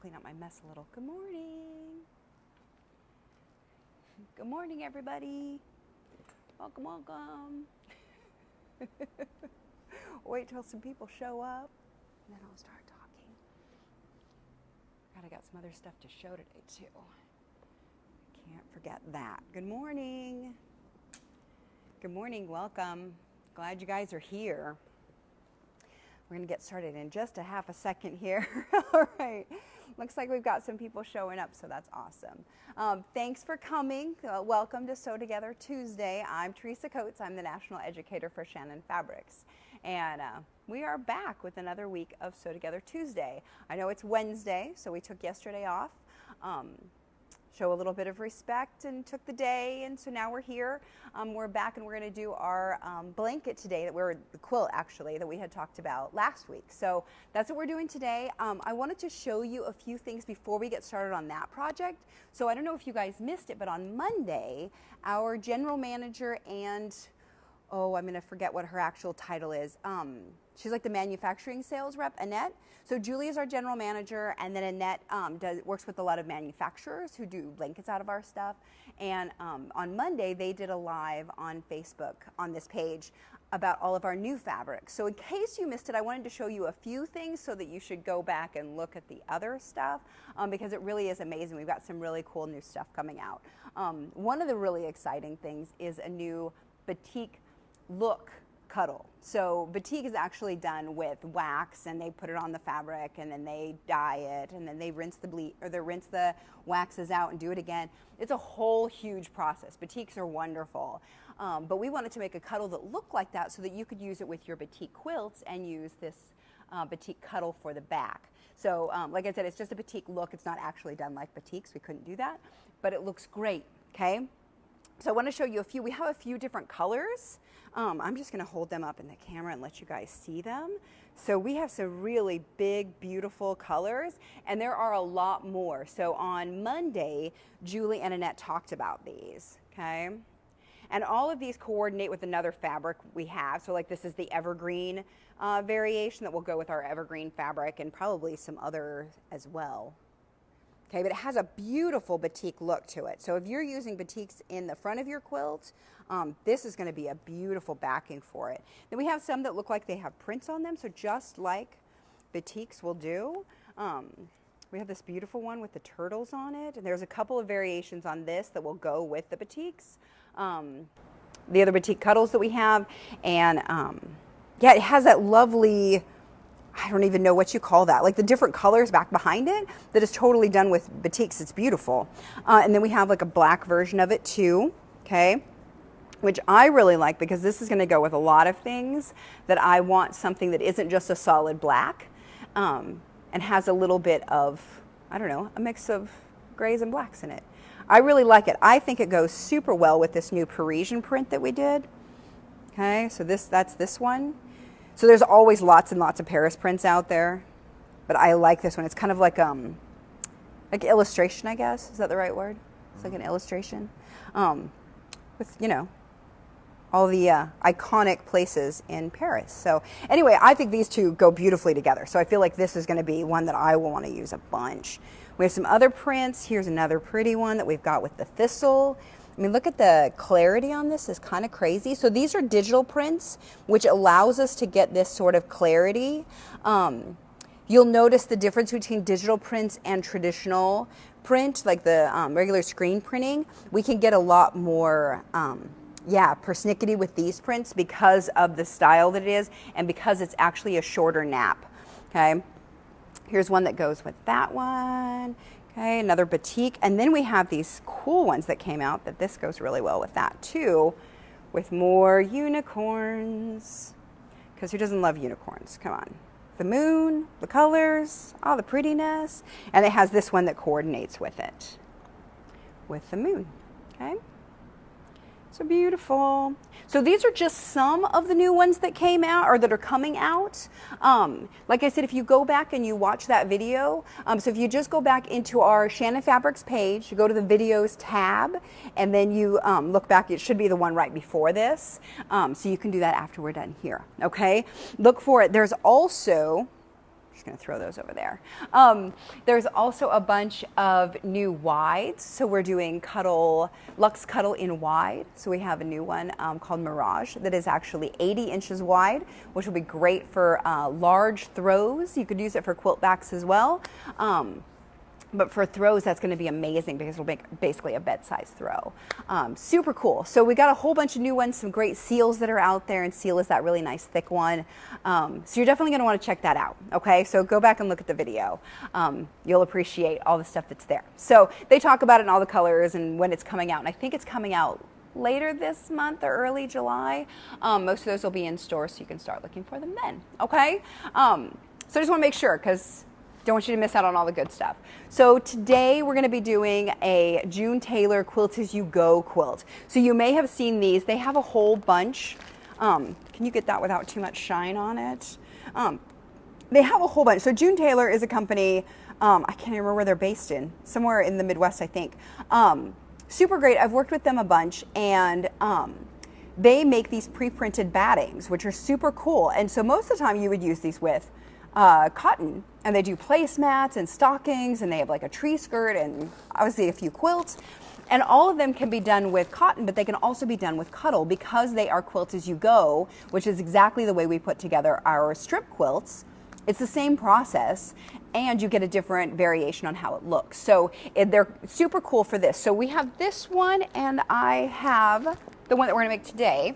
clean up my mess a little. Good morning. Good morning, everybody. Welcome, welcome. Wait till some people show up, and then I'll start talking. God, I got some other stuff to show today, too. Can't forget that. Good morning. Good morning, welcome. Glad you guys are here. We're going to get started in just a half a second here. All right. Looks like we've got some people showing up, so that's awesome. Thanks for coming. Welcome to Sew Together Tuesday. I'm Teresa Coates. I'm the National Educator for Shannon Fabrics. And we are back with another week of Sew Together Tuesday. I know it's Wednesday, so we took yesterday off. Show a little bit of respect and took the day, and so now we're here. We're back and we're going to do our blanket today, the quilt actually, that we had talked about last week. So that's what we're doing today. I wanted to show you a few things before we get started on that project. So I don't know if you guys missed it, but on Monday, our general manager and, oh, I'm going to forget what her actual title is. She's like the manufacturing sales rep, Annette. So Julie is our general manager, and then Annette works with a lot of manufacturers who do blankets out of our stuff. And on Monday, they did a live on Facebook on this page about all of our new fabrics. So in case you missed it, I wanted to show you a few things so that you should go back and look at the other stuff because it really is amazing. We've got some really cool new stuff coming out. One of the really exciting things is a new batik look Cuddle. So batik is actually done with wax, and they put it on the fabric, and then they dye it, and then they rinse the waxes out and do it again. It's a whole huge process. Batiks are wonderful, but we wanted to make a Cuddle that looked like that so that you could use it with your batik quilts and use this batik Cuddle for the back. So like I said, it's just a batik look. It's not actually done like batiks. We couldn't do that, but it looks great. Okay. So I want to show you a few. We have a few different colors. I'm just going to hold them up in the camera and let you guys see them. So we have some really big, beautiful colors, and there are a lot more. So on Monday, Julie and Annette talked about these, okay? And all of these coordinate with another fabric we have. So like this is the evergreen variation that will go with our evergreen fabric and probably some other as well. Okay, but it has a beautiful batik look to it. So if you're using batiks in the front of your quilt, this is going to be a beautiful backing for it. Then we have some that look like they have prints on them, so just like batiks will do. We have this beautiful one with the turtles on it, and there's a couple of variations on this that will go with the batiks. The other batik cuddles that we have, and yeah, it has that lovely, I don't even know what you call that, like the different colors back behind it that is totally done with batiks. It's beautiful. And then we have like a black version of it too, okay, which I really like because this is going to go with a lot of things that I want something that isn't just a solid black and has a little bit of, I don't know, a mix of grays and blacks in it. I really like it. I think it goes super well with this new Parisian print that we did. Okay, so that's this one. So there's always lots and lots of Paris prints out there, but I like this one. It's kind of like illustration, I guess. Is that the right word? It's like an illustration with, you know, all the iconic places in Paris. So anyway, I think these two go beautifully together. So I feel like this is going to be one that I will want to use a bunch. We have some other prints. Here's another pretty one that we've got with the thistle. I mean, look at the clarity on this. Is kind of crazy. So these are digital prints, which allows us to get this sort of clarity. You'll notice the difference between digital prints and traditional print, like the regular screen printing. We can get a lot more persnickety with these prints because of the style that it is and because it's actually a shorter nap. Okay, here's one that goes with that one. Okay, another batik, and then we have these cool ones that came out that this goes really well with that too, with more unicorns, because who doesn't love unicorns? Come on. The moon, the colors, all the prettiness, and it has this one that coordinates with it, with the moon. Okay, so beautiful. So these are just some of the new ones that came out or that are coming out. Like I said, if you go back and you watch that video, so if you just go back into our Shannon Fabrics page, you go to the videos tab, and then you look back, it should be the one right before this. So you can do that after we're done here, okay? Look for it. There's also, just going to throw those over there. There's also a bunch of new wides. So we're doing Luxe Cuddle in wide. So we have a new one called Mirage that is actually 80 inches wide, which will be great for large throws. You could use it for quilt backs as well. But for throws, that's going to be amazing because it'll make basically a bed-size throw. Super cool. So we got a whole bunch of new ones, some great seals that are out there, and seal is that really nice thick one. So you're definitely going to want to check that out, okay? So go back and look at the video. You'll appreciate all the stuff that's there. So they talk about it in all the colors and when it's coming out, and I think it's coming out later this month or early July. Most of those will be in stores, so you can start looking for them then, okay? So I just want to make sure, because don't want you to miss out on all the good stuff. So today we're going to be doing a June Tailor Quilt As You Go quilt. So you may have seen these. They have a whole bunch. Can you get that without too much shine on it? They have a whole bunch. So June Tailor is a company, I can't even remember where they're based in, somewhere in the Midwest, I think. Super great. I've worked with them a bunch, and they make these pre-printed battings, which are super cool. And so most of the time you would use these with cotton, and they do placemats and stockings, and they have like a tree skirt and obviously a few quilts, and all of them can be done with cotton, but they can also be done with Cuddle because they are Quilt As You Go, which is exactly the way we put together our strip quilts. It's the same process, and you get a different variation on how it looks. So they're super cool for this. So we have this one, and I have the one that we're gonna make today,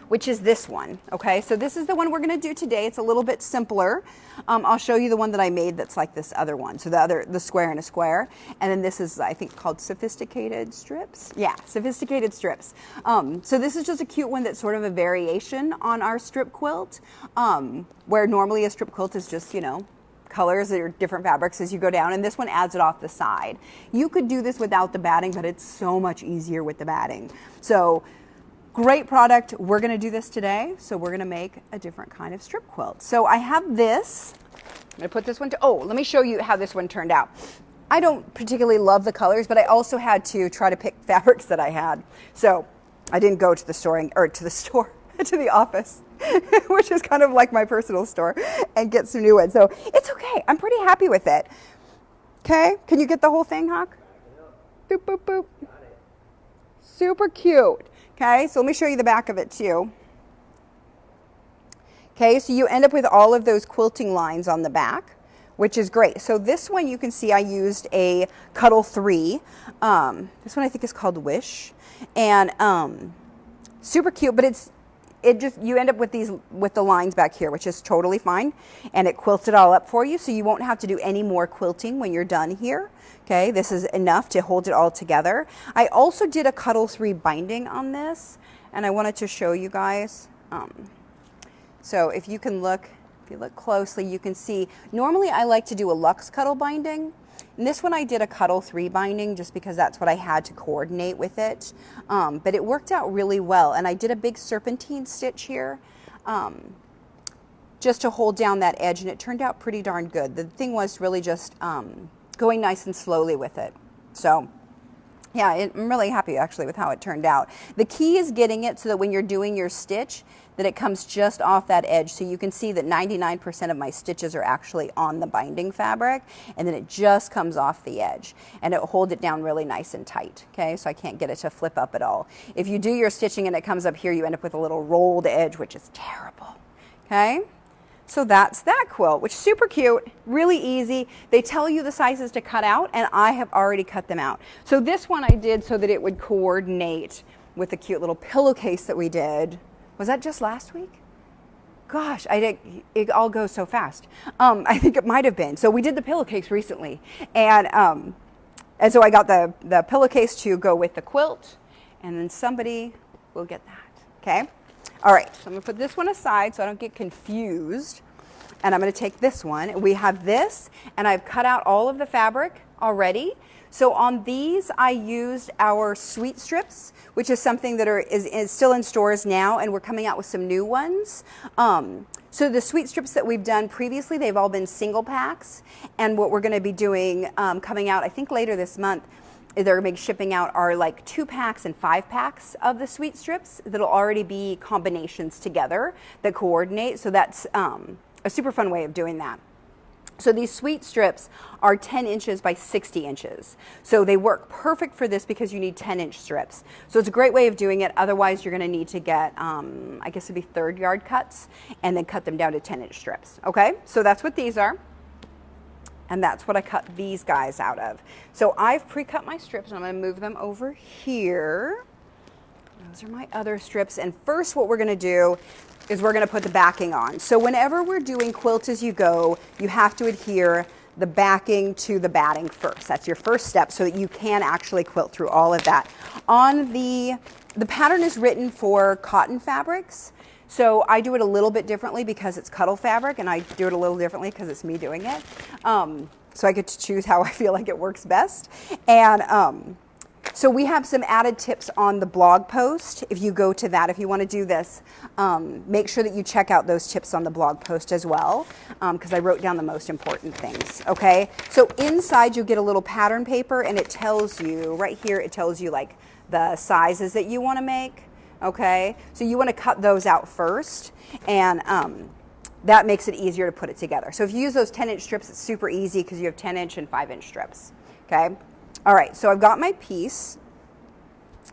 which is this one, okay? So this is the one we're gonna do today. It's a little bit simpler. I'll show you the one that I made that's like this other one. So the square and a square. And then this is, I think, called Sophisticated Strips. Yeah, Sophisticated Strips. So this is just a cute one that's sort of a variation on our strip quilt, where normally a strip quilt is just, you know, colors or different fabrics as you go down, and this one adds it off the side. You could do this without the batting, but it's so much easier with the batting. So great product. We're going to do this today. So we're going to make a different kind of strip quilt. So I have this. I'm going to put this one let me show you how this one turned out. I don't particularly love the colors, but I also had to try to pick fabrics that I had. So I didn't go to the store, to the office, which is kind of like my personal store, and get some new ones. So it's okay. I'm pretty happy with it. Okay. Can you get the whole thing, Hawk? Boop, boop, boop. Super cute. Okay, so let me show you the back of it too. Okay, so you end up with all of those quilting lines on the back, which is great. So this one you can see I used a Cuddle 3. This one I think is called Wish. And super cute, but you end up with the lines back here, which is totally fine. And it quilts it all up for you, so you won't have to do any more quilting when you're done here. Okay, this is enough to hold it all together. I also did a Cuddle 3 binding on this, and I wanted to show you guys. So if you look closely, you can see, normally I like to do a Luxe Cuddle binding. And this one I did a Cuddle 3 binding just because that's what I had to coordinate with it. But it worked out really well. And I did a big serpentine stitch here just to hold down that edge, and it turned out pretty darn good. The thing was really just going nice and slowly with it. So yeah, I'm really happy actually with how it turned out. The key is getting it so that when you're doing your stitch, that it comes just off that edge. So you can see that 99% of my stitches are actually on the binding fabric, and then it just comes off the edge, and it will hold it down really nice and tight. Okay, so I can't get it to flip up at all. If you do your stitching and it comes up here, you end up with a little rolled edge, which is terrible. Okay. So that's that quilt, which is super cute, really easy. They tell you the sizes to cut out, and I have already cut them out. So this one I did so that it would coordinate with the cute little pillowcase that we did. Was that just last week? Gosh, it all goes so fast. I think it might have been. So we did the pillowcase recently, and so I got the pillowcase to go with the quilt, and then somebody will get that, okay? All right, so I'm gonna put this one aside so I don't get confused. And I'm gonna take this one. We have this, and I've cut out all of the fabric already. So on these, I used our sweet strips, which is something that is still in stores now, and we're coming out with some new ones. So the sweet strips that we've done previously, they've all been single packs. And what we're gonna be doing coming out, I think later this month, they're going to be shipping out are like 2 packs and 5 packs of the sweet strips that'll already be combinations together that coordinate. So that's a a super fun way of doing that. So these sweet strips are 10 inches by 60 inches. So they work perfect for this because you need 10-inch strips. So it's a great way of doing it. Otherwise, you're going to need to get, I guess it'd be 3rd yard cuts and then cut them down to 10-inch strips. Okay, so that's what these are. And that's what I cut these guys out of. So I've pre-cut my strips, and I'm going to move them over here. Those are my other strips. And first what we're going to do is we're going to put the backing on. So whenever we're doing quilt as you go, you have to adhere the backing to the batting first. That's your first step so that you can actually quilt through all of that. On the pattern is written for cotton fabrics. So I do it a little bit differently because it's Cuddle fabric, and I do it a little differently because it's me doing it. So I get to choose how I feel like it works best. And so we have some added tips on the blog post. If you go to that, if you want to do this, make sure that you check out those tips on the blog post as well, because I wrote down the most important things, okay? So inside you get a little pattern paper, and it tells you, right here, it tells you like the sizes that you want to make, okay? So you want to cut those out first, and that makes it easier to put it together. So if you use those 10-inch strips, it's super easy because you have 10-inch and 5-inch strips, okay? All right, so I've got my piece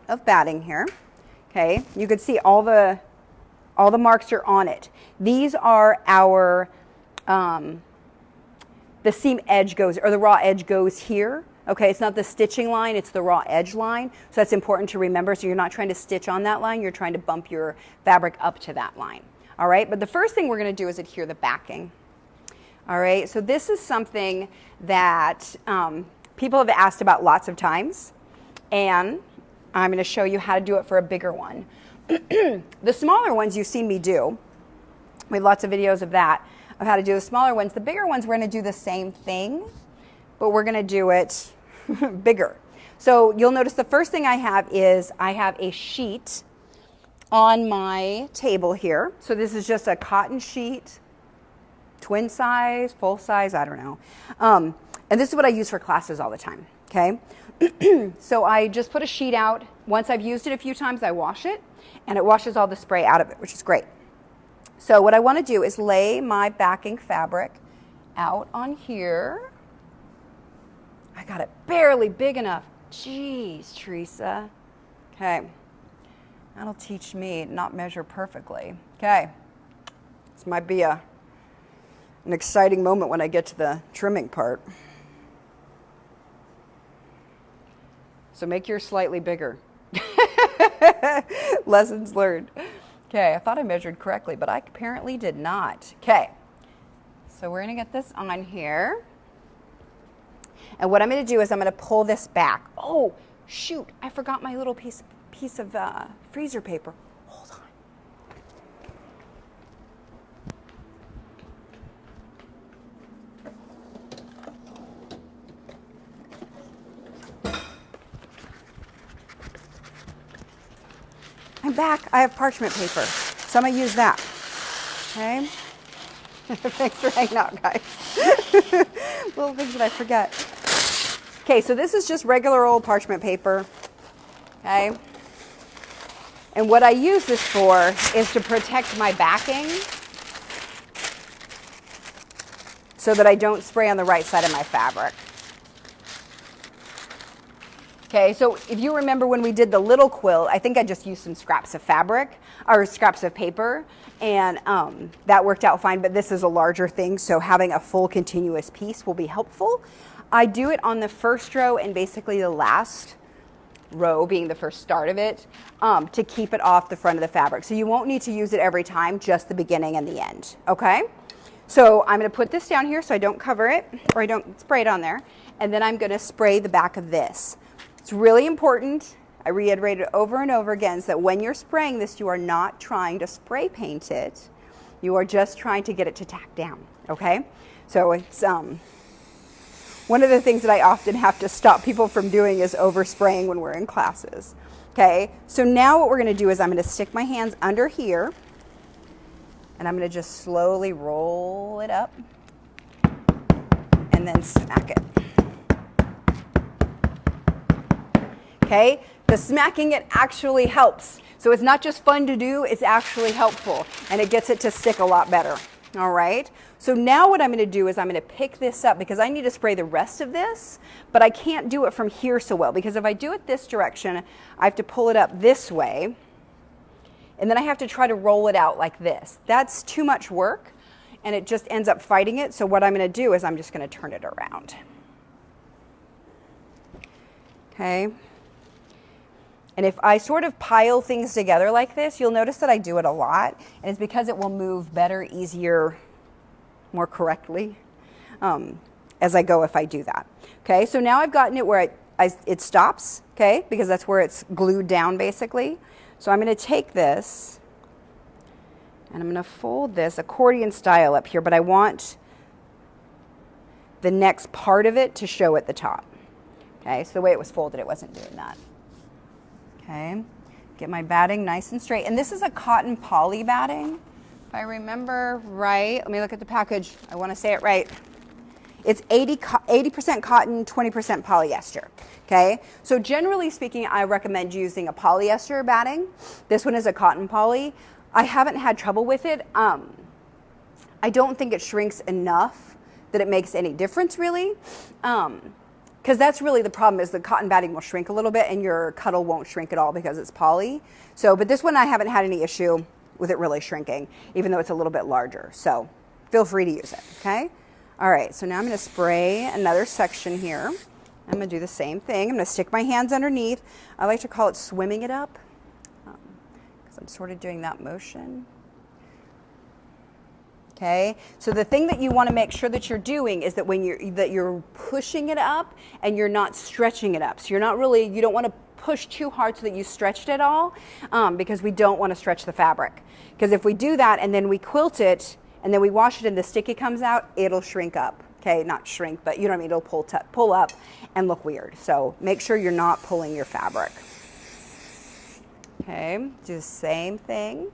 of batting here, okay? You can see all the marks are on it. These are our, the seam edge goes, or the raw edge goes here, okay? It's not the stitching line, it's the raw edge line. So that's important to remember. So you're not trying to stitch on that line, you're trying to bump your fabric up to that line, all right? But the first thing we're gonna do is adhere the backing, all right? So this is something that, people have asked about lots of times, and I'm going to show you how to do it for a bigger one. The smaller ones you've seen me do. We have lots of videos of that, of how to do the smaller ones. The bigger ones, we're going to do the same thing, but we're going to do it bigger. So you'll notice the first thing I have is I have a sheet on my table here. So this is just a cotton sheet, twin size, full size, I don't know. And this is what I use for classes all the time, okay? So I just put a sheet out. Once I've used it a few times, I wash it, and it washes all the spray out of it, which is great. So what I want to do is lay my backing fabric out on here. I got it barely big enough. Jeez, Teresa. Okay. That'll teach me not measure perfectly. Okay. This might be an exciting moment when I get to the trimming part. So make yours slightly bigger. Lessons learned. Okay, I thought I measured correctly, but I apparently did not. Okay, so we're gonna get this on here. And what I'm gonna do is I'm gonna pull this back. Oh, shoot, I forgot my little piece of freezer paper. Hold on. I'm back. I have parchment paper, so I'm going to use that. Okay? Thanks for hanging out, guys. Little things that I forget. Okay, so this is just regular old parchment paper. Okay? And what I use this for is to protect my backing so that I don't spray on the right side of my fabric. Okay, so if you remember when we did the little quilt, I think I just used some scraps of fabric or scraps of paper, and that worked out fine, but this is a larger thing, so having a full continuous piece will be helpful. I do it on the first row and basically the last row being the first start of it to keep it off the front of the fabric. So you won't need to use it every time, just the beginning and the end, okay? So I'm going to put this down here so I don't cover it or I don't spray it on there, and then I'm going to spray the back of this. It's really important, I reiterate it over and over again, is that when you're spraying this, you are not trying to spray paint it. You are just trying to get it to tack down, okay? So it's one of the things that I often have to stop people from doing is overspraying when we're in classes, okay? So now what we're gonna do is I'm gonna stick my hands under here, and I'm gonna just slowly roll it up and then smack it. Okay, the smacking it actually helps. So it's not just fun to do, it's actually helpful, and it gets it to stick a lot better. All right, so now what I'm going to do is I'm going to pick this up because I need to spray the rest of this, but I can't do it from here so well because if I do it this direction, I have to pull it up this way, and then I have to try to roll it out like this. That's too much work, and it just ends up fighting it, so what I'm going to do is I'm just going to turn it around. Okay. And if I sort of pile things together like this, you'll notice that I do it a lot. And it's because it will move better, easier, more correctly as I go if I do that. Okay, so now I've gotten it where it stops, okay, because that's where it's glued down basically. So I'm going to take this and I'm going to fold this accordion style up here, but I want the next part of it to show at the top. Okay, so the way it was folded, it wasn't doing that. Okay, get my batting nice and straight. And this is a cotton poly batting, if I remember right. Let me look at the package. I want to say it right. It's 80% cotton, 20% polyester. Okay, so generally speaking, I recommend using a polyester batting. This one is a cotton poly. I haven't had trouble with it. I don't think it shrinks enough that it makes any difference really. Because that's really the problem is the cotton batting will shrink a little bit and your Cuddle won't shrink at all because it's poly. So, but this one I haven't had any issue with it really shrinking, even though it's a little bit larger. So feel free to use it, okay? All right, so now I'm gonna spray another section here. I'm gonna do the same thing. I'm gonna stick my hands underneath. I like to call it swimming it up because I'm sort of doing that motion. Okay, so the thing that you want to make sure that you're doing is that when you're pushing it up and you're not stretching it up. So you don't want to push too hard so that you stretched it all because we don't want to stretch the fabric. Because if we do that and then we quilt it and then we wash it and the sticky comes out, it'll shrink up. Okay, not shrink, but you know what I mean, it'll pull up and look weird. So make sure you're not pulling your fabric. Okay, do the same thing.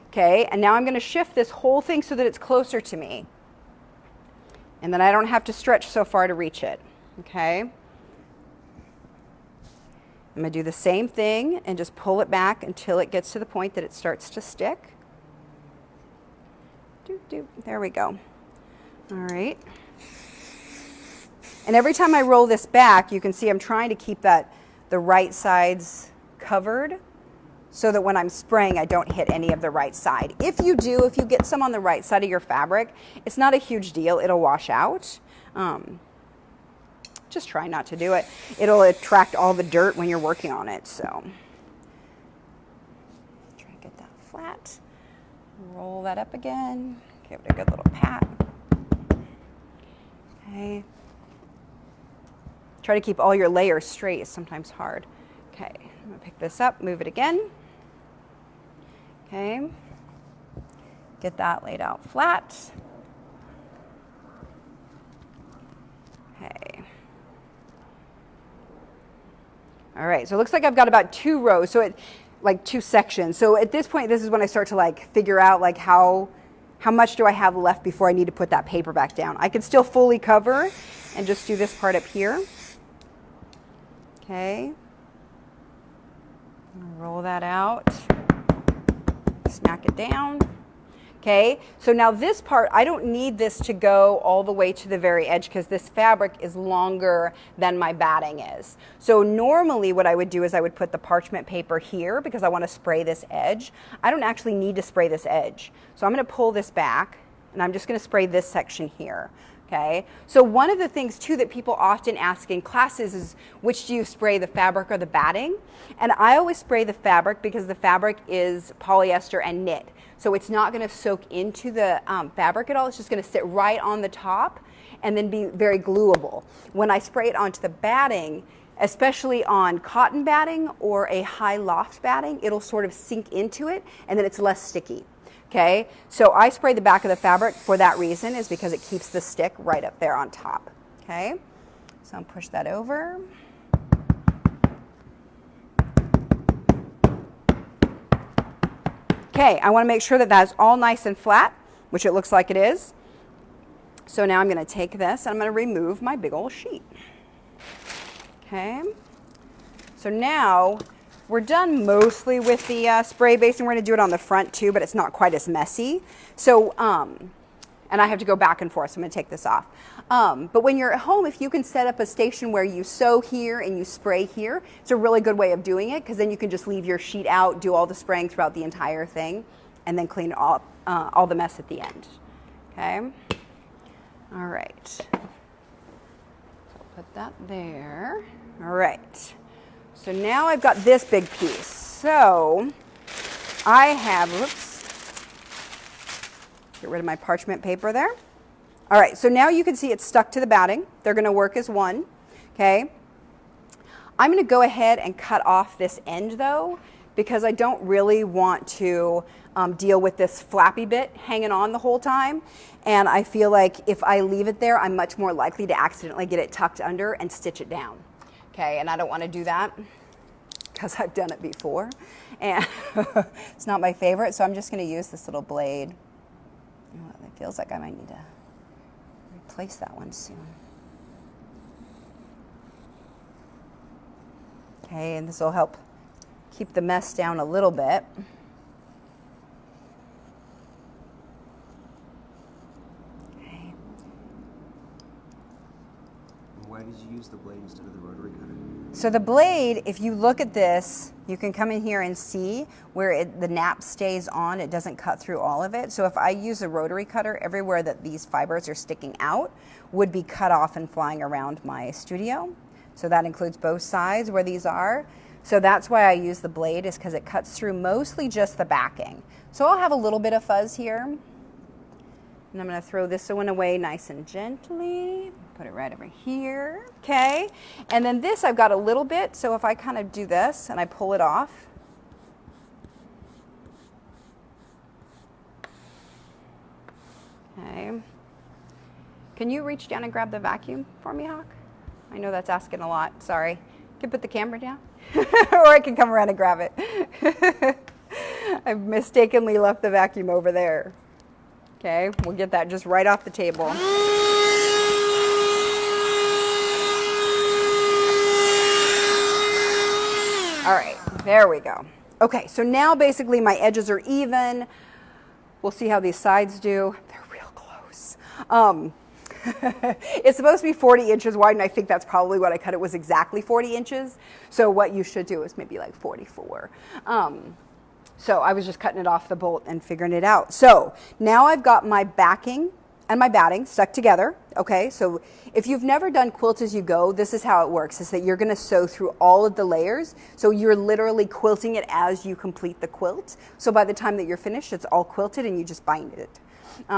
Okay, and now I'm going to shift this whole thing so that it's closer to me. And then I don't have to stretch so far to reach it. Okay. I'm going to do the same thing and just pull it back until it gets to the point that it starts to stick. There we go. All right. And every time I roll this back, you can see I'm trying to keep the right sides covered, so that when I'm spraying, I don't hit any of the right side. If you get some on the right side of your fabric, it's not a huge deal. It'll wash out. Just try not to do it. It'll attract all the dirt when you're working on it. So try to get that flat. Roll that up again. Give it a good little pat. Okay. Try to keep all your layers straight. It's sometimes hard. Okay, I'm gonna pick this up, move it again. Okay, get that laid out flat. Okay. All right, so it looks like I've got about 2 rows, so like 2 sections. So at this point, this is when I start to like figure out like how much do I have left before I need to put that paper back down. I can still fully cover and just do this part up here. Okay. Roll that out. Smack it down. Okay, so now this part, I don't need this to go all the way to the very edge because this fabric is longer than my batting is. So normally what I would do is I would put the parchment paper here because I want to spray this edge. I don't actually need to spray this edge. So I'm going to pull this back and I'm just going to spray this section here. Okay, so one of the things too that people often ask in classes is which do you spray, the fabric or the batting? And I always spray the fabric because the fabric is polyester and knit. So it's not going to soak into the fabric at all. It's just going to sit right on the top and then be very gluable. When I spray it onto the batting, especially on cotton batting or a high loft batting, it'll sort of sink into it and then it's less sticky. Okay, so I spray the back of the fabric for that reason, is because it keeps the stick right up there on top. Okay, so I'll push that over. Okay, I want to make sure that that's all nice and flat, which it looks like it is. So now I'm going to take this and I'm going to remove my big old sheet. Okay, so now we're done mostly with the spray basting. We're going to do it on the front too, but it's not quite as messy. So, and I have to go back and forth, so I'm going to take this off. But when you're at home, if you can set up a station where you sew here and you spray here, it's a really good way of doing it, because then you can just leave your sheet out, do all the spraying throughout the entire thing, and then clean all the mess at the end. Okay? All right. Put that there. All right. So now I've got this big piece. So I have, whoops, get rid of my parchment paper there. All right, so now you can see it's stuck to the batting. They're going to work as one, okay? I'm going to go ahead and cut off this end though, because I don't really want to deal with this flappy bit hanging on the whole time. And I feel like if I leave it there, I'm much more likely to accidentally get it tucked under and stitch it down. Okay, and I don't want to do that because I've done it before. And it's not my favorite, so I'm just going to use this little blade. It feels like I might need to replace that one soon. Okay, and this will help keep the mess down a little bit. Okay. Why did you use the blade instead of the rotary cutter? So the blade, if you look at this, you can come in here and see where the nap stays on. It doesn't cut through all of it. So if I use a rotary cutter, everywhere that these fibers are sticking out would be cut off and flying around my studio. So that includes both sides where these are. So that's why I use the blade, is because it cuts through mostly just the backing. So I'll have a little bit of fuzz here. And I'm going to throw this one away nice and gently. Put it right over here. Okay. And then this I've got a little bit. So if I kind of do this and I pull it off. Okay. Can you reach down and grab the vacuum for me, Hawk? I know that's asking a lot. Sorry. You can put the camera down. Or I can come around and grab it. I've mistakenly left the vacuum over there. Okay, we'll get that just right off the table. All right, there we go. Okay, so now basically my edges are even. We'll see how these sides do. They're real close. It's supposed to be 40 inches wide, and I think that's probably what I cut. It was exactly 40 inches. So what you should do is maybe like 44. So I was just cutting it off the bolt and figuring it out. So now I've got my backing and my batting stuck together. Okay, so if you've never done quilt as you go, this is how it works, is that you're going to sew through all of the layers. So you're literally quilting it as you complete the quilt. So by the time that you're finished, it's all quilted and you just bind it.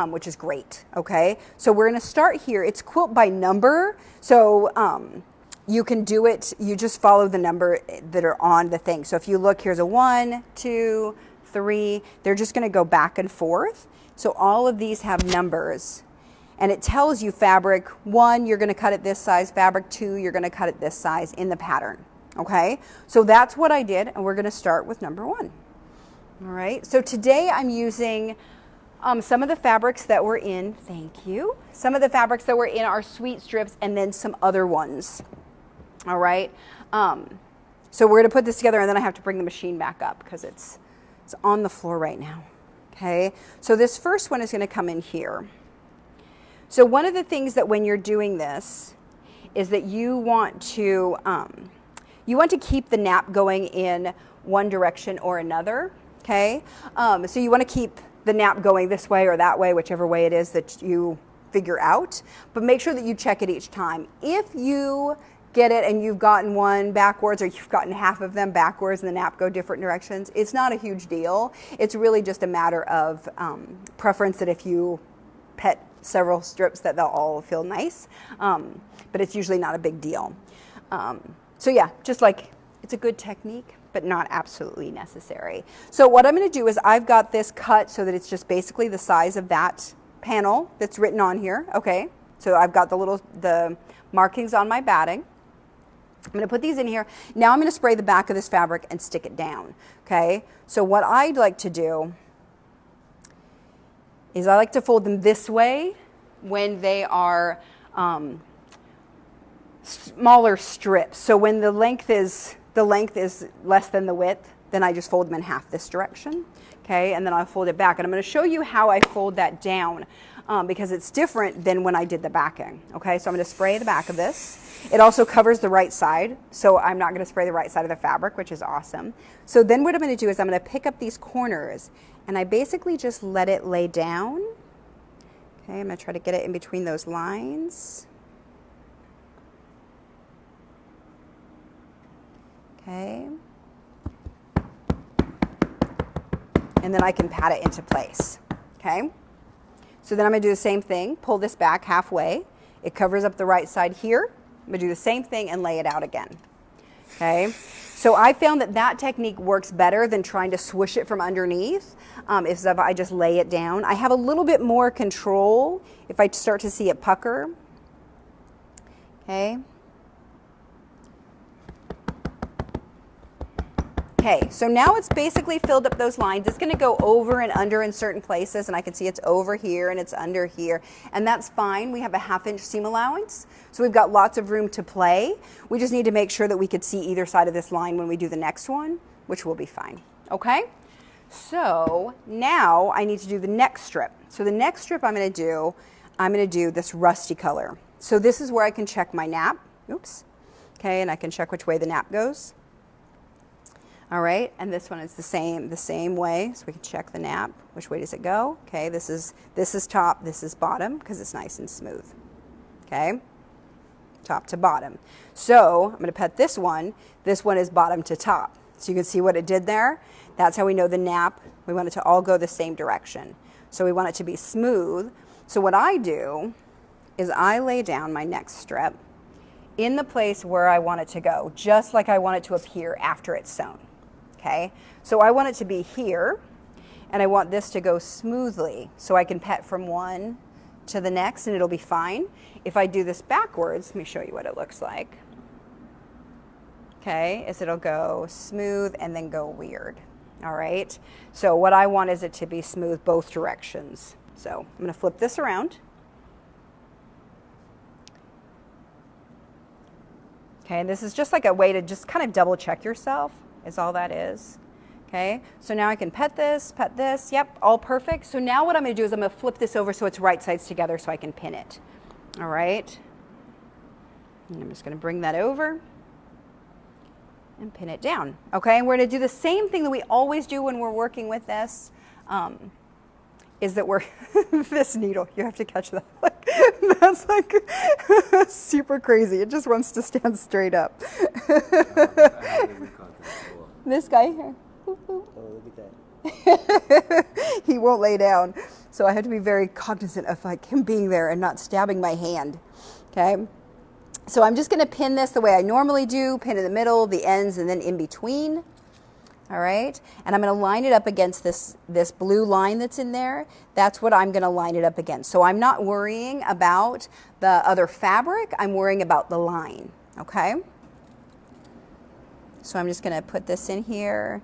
Which is great. Okay, so we're going to start here. It's quilt by number. So you can do it, you just follow the number that are on the thing. So if you look, here's a 1, 2, 3. They're just going to go back and forth. So all of these have numbers. And it tells you fabric 1, you're going to cut it this size. Fabric 2, you're going to cut it this size in the pattern. Okay, so that's what I did. And we're going to start with number 1. All right, so today I'm using some of the fabrics that were in, thank you, some of the fabrics that were in our sweet strips, and then some other ones. All right, so we're going to put this together, and then I have to bring the machine back up because it's on the floor right now. Okay, so this first one is going to come in here. So one of the things that when you're doing this is that you want to keep the nap going in one direction or another. Okay, so you want to keep the nap going this way or that way, whichever way it is that you figure out, but make sure that you check it each time. If you get it and you've gotten one backwards, or you've gotten half of them backwards and the nap go different directions, it's not a huge deal. It's really just a matter of preference, that if you pet several strips that they'll all feel nice, but it's usually not a big deal. So yeah, just like, it's a good technique, but not absolutely necessary. So what I'm going to do is I've got this cut so that it's just basically the size of that panel that's written on here. Okay, so I've got the markings on my batting. I'm going to put these in here. Now I'm going to spray the back of this fabric and stick it down. Okay, so what I'd like to do is I like to fold them this way when they are smaller strips. So when the length is the length is less than the width, then I just fold them in half this direction, okay? And then I'll fold it back. And I'm gonna show you how I fold that down because it's different than when I did the backing, okay? So I'm gonna spray the back of this. It also covers the right side, so I'm not gonna spray the right side of the fabric, which is awesome. So then what I'm gonna do is I'm gonna pick up these corners and I basically just let it lay down. Okay, I'm gonna try to get it in between those lines. Okay. And then I can pat it into place, okay? So then I'm gonna do the same thing, pull this back halfway. It covers up the right side here. I'm gonna do the same thing and lay it out again, okay? So I found that that technique works better than trying to swoosh it from underneath. If I just lay it down, I have a little bit more control if I start to see it pucker, okay? Okay, so now it's basically filled up those lines. It's gonna go over and under in certain places, and I can see it's over here and it's under here, and that's fine. We have a 1/2 inch seam allowance, so we've got lots of room to play. We just need to make sure that we could see either side of this line when we do the next one, which will be fine, okay? So now I need to do the next strip. So the next strip I'm gonna do this rusty color. So this is where I can check my nap, oops, okay, and I can check which way the nap goes. All right, and this one is the same way, so we can check the nap. Which way does it go? Okay, this is top, this is bottom, because it's nice and smooth. Okay, top to bottom. So I'm gonna pet this one. This one is bottom to top. So you can see what it did there. That's how we know the nap. We want it to all go the same direction. So we want it to be smooth. So what I do is I lay down my next strip in the place where I want it to go, just like I want it to appear after it's sewn. Okay, so I want it to be here, and I want this to go smoothly so I can pet from one to the next and it'll be fine. If I do this backwards, let me show you what it looks like. Okay, is it'll go smooth and then go weird. All right, so what I want is it to be smooth both directions. So I'm gonna flip this around. Okay, and this is just like a way to just kind of double check yourself, is all that is. Okay, so now I can pet this, yep, all perfect. So now what I'm gonna do is I'm gonna flip this over so it's right sides together so I can pin it. All right, and I'm just gonna bring that over and pin it down. Okay, and we're gonna do the same thing that we always do when we're working with this, is that we're, this needle, you have to catch that. That's like super crazy. It just wants to stand straight up. This guy here. Oh, look at that. He won't lay down. So I have to be very cognizant of like him being there and not stabbing my hand. Okay. So I'm just going to pin this the way I normally do, pin in the middle, the ends, and then in between. All right, and I'm going to line it up against this blue line that's in there. That's what I'm going to line it up against. So I'm not worrying about the other fabric. I'm worrying about the line, okay? So I'm just going to put this in here,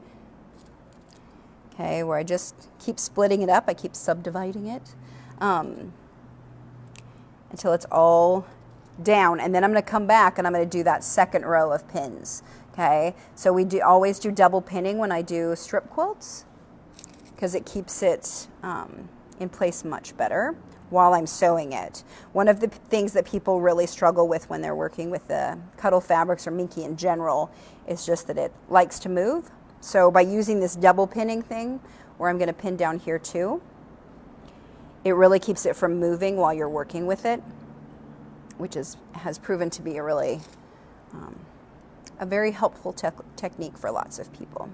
okay, where I just keep splitting it up. I keep subdividing it until it's all down. And then I'm going to come back and I'm going to do that second row of pins. Okay, so we always do double pinning when I do strip quilts because it keeps it in place much better while I'm sewing it. One of the things that people really struggle with when they're working with the Cuddle fabrics or minky in general is just that it likes to move. So by using this double pinning thing where I'm going to pin down here too, it really keeps it from moving while you're working with it, which has proven to be a really a very helpful technique for lots of people.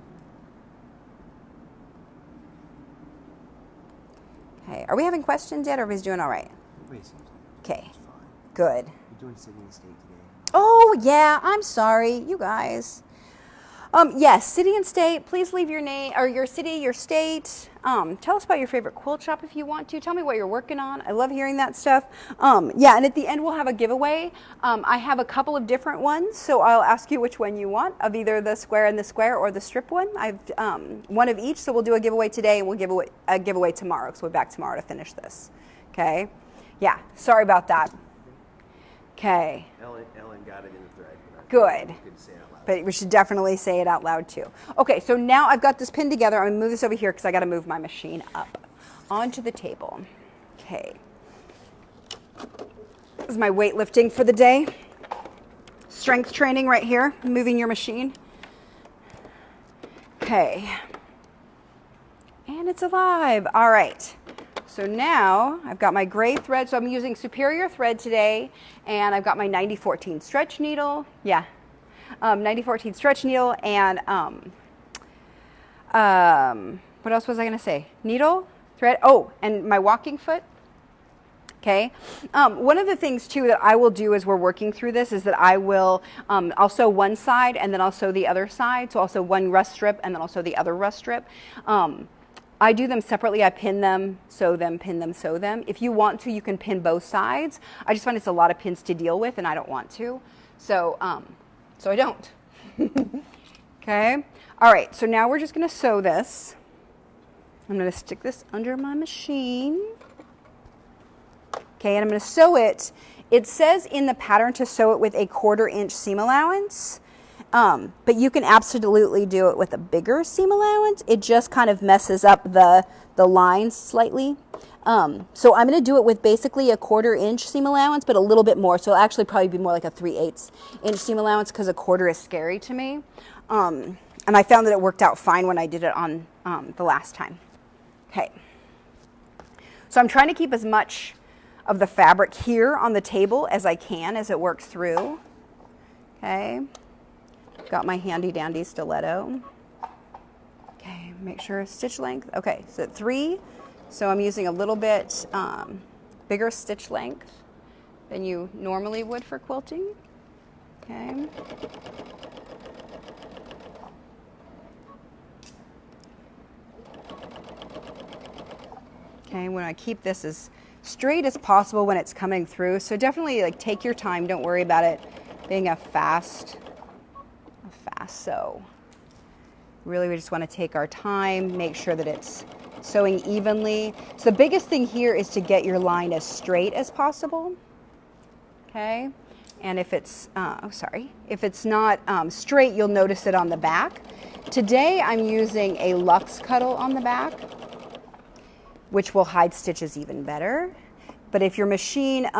Okay, are we having questions yet, or everybody's doing all right? Okay, good. You're doing City and State today. Oh yeah, I'm sorry, you guys. Yes, City and State, please leave your name, or your city, your state. Tell us about your favorite quilt shop if you want to. Tell me what you're working on. I love hearing that stuff. Yeah, and at the end we'll have a giveaway. I have a couple of different ones, so I'll ask you which one you want, of either the square and the square or the strip one. I've one of each, so we'll do a giveaway today and we'll give away a giveaway tomorrow, because we'll be back tomorrow to finish this. Okay? Yeah, sorry about that. Okay. Ellen got it in the thread. Good. Good to say it out loud. But we should definitely say it out loud too. Okay, so now I've got this pinned together. I'm gonna move this over here because I gotta move my machine up onto the table. Okay. This is my weightlifting for the day. Strength training right here, moving your machine. Okay. And it's alive. All right. So now I've got my gray thread. So I'm using Superior thread today. And I've got my 9014 stretch needle. Yeah. 9014 stretch needle. And what else was I going to say? Needle, thread. Oh, and my walking foot. Okay. One of the things too that I will do as we're working through this is that I will, I'll sew one side and then I'll sew the other side. So I'll sew one rust strip and then I'll sew the other rust strip. I do them separately. I pin them, sew them, pin them, sew them. If you want to, you can pin both sides. I just find it's a lot of pins to deal with and I don't want to. So, so I don't. Okay. All right. So now we're just going to sew this. I'm going to stick this under my machine. Okay, and I'm going to sew it. It says in the pattern to sew it with a 1/4 inch seam allowance, but you can absolutely do it with a bigger seam allowance. It just kind of messes up the lines slightly. So I'm going to do it with basically a 1/4 inch seam allowance, but a little bit more. So it'll actually probably be more like a 3/8 inch seam allowance because a 1/4 is scary to me. And I found that it worked out fine when I did it on the last time. Okay. So I'm trying to keep as much of the fabric here on the table as I can as it works through. Okay, got my handy dandy stiletto. Okay, make sure stitch length. Okay, so at 3, so I'm using a little bit bigger stitch length than you normally would for quilting. Okay. Okay, when I keep this as straight as possible when it's coming through. So definitely like take your time. Don't worry about it being a fast sew. Really, we just want to take our time, make sure that it's sewing evenly. So the biggest thing here is to get your line as straight as possible. Okay. And if it's, if it's not straight, you'll notice it on the back. Today I'm using a Luxe Cuddle on the back, which will hide stitches even better. But if your machine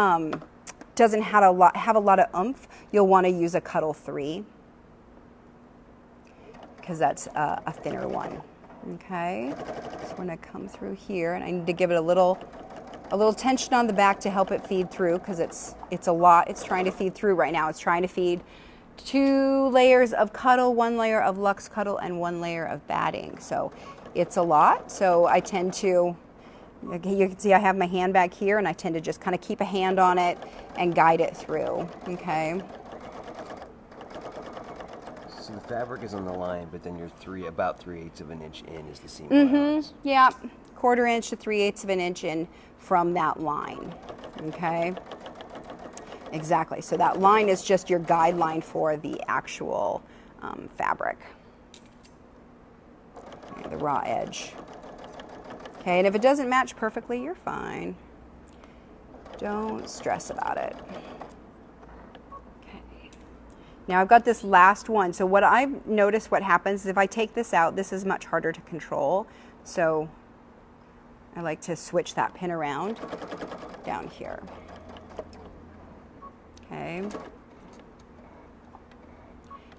doesn't have a lot of oomph, you'll want to use a Cuddle 3 because that's a thinner one. Okay, so I'm going to come through here, and I need to give it a little tension on the back to help it feed through because it's a lot. It's trying to feed through right now. It's trying to feed 2 layers of Cuddle, 1 layer of Luxe Cuddle, and 1 layer of batting. So it's a lot. So I tend to. You can see I have my hand back here and I tend to just kind of keep a hand on it and guide it through, okay? So the fabric is on the line, but then you're about 3/8 of an inch in is the seam allowance. Yeah, 1/4 inch to 3/8 of an inch in from that line, okay? Exactly, so that line is just your guideline for the actual fabric, okay, the raw edge. Okay, and if it doesn't match perfectly, you're fine. Don't stress about it. Okay. Now I've got this last one. So what I've noticed what happens is if I take this out, this is much harder to control. So I like to switch that pin around down here. Okay.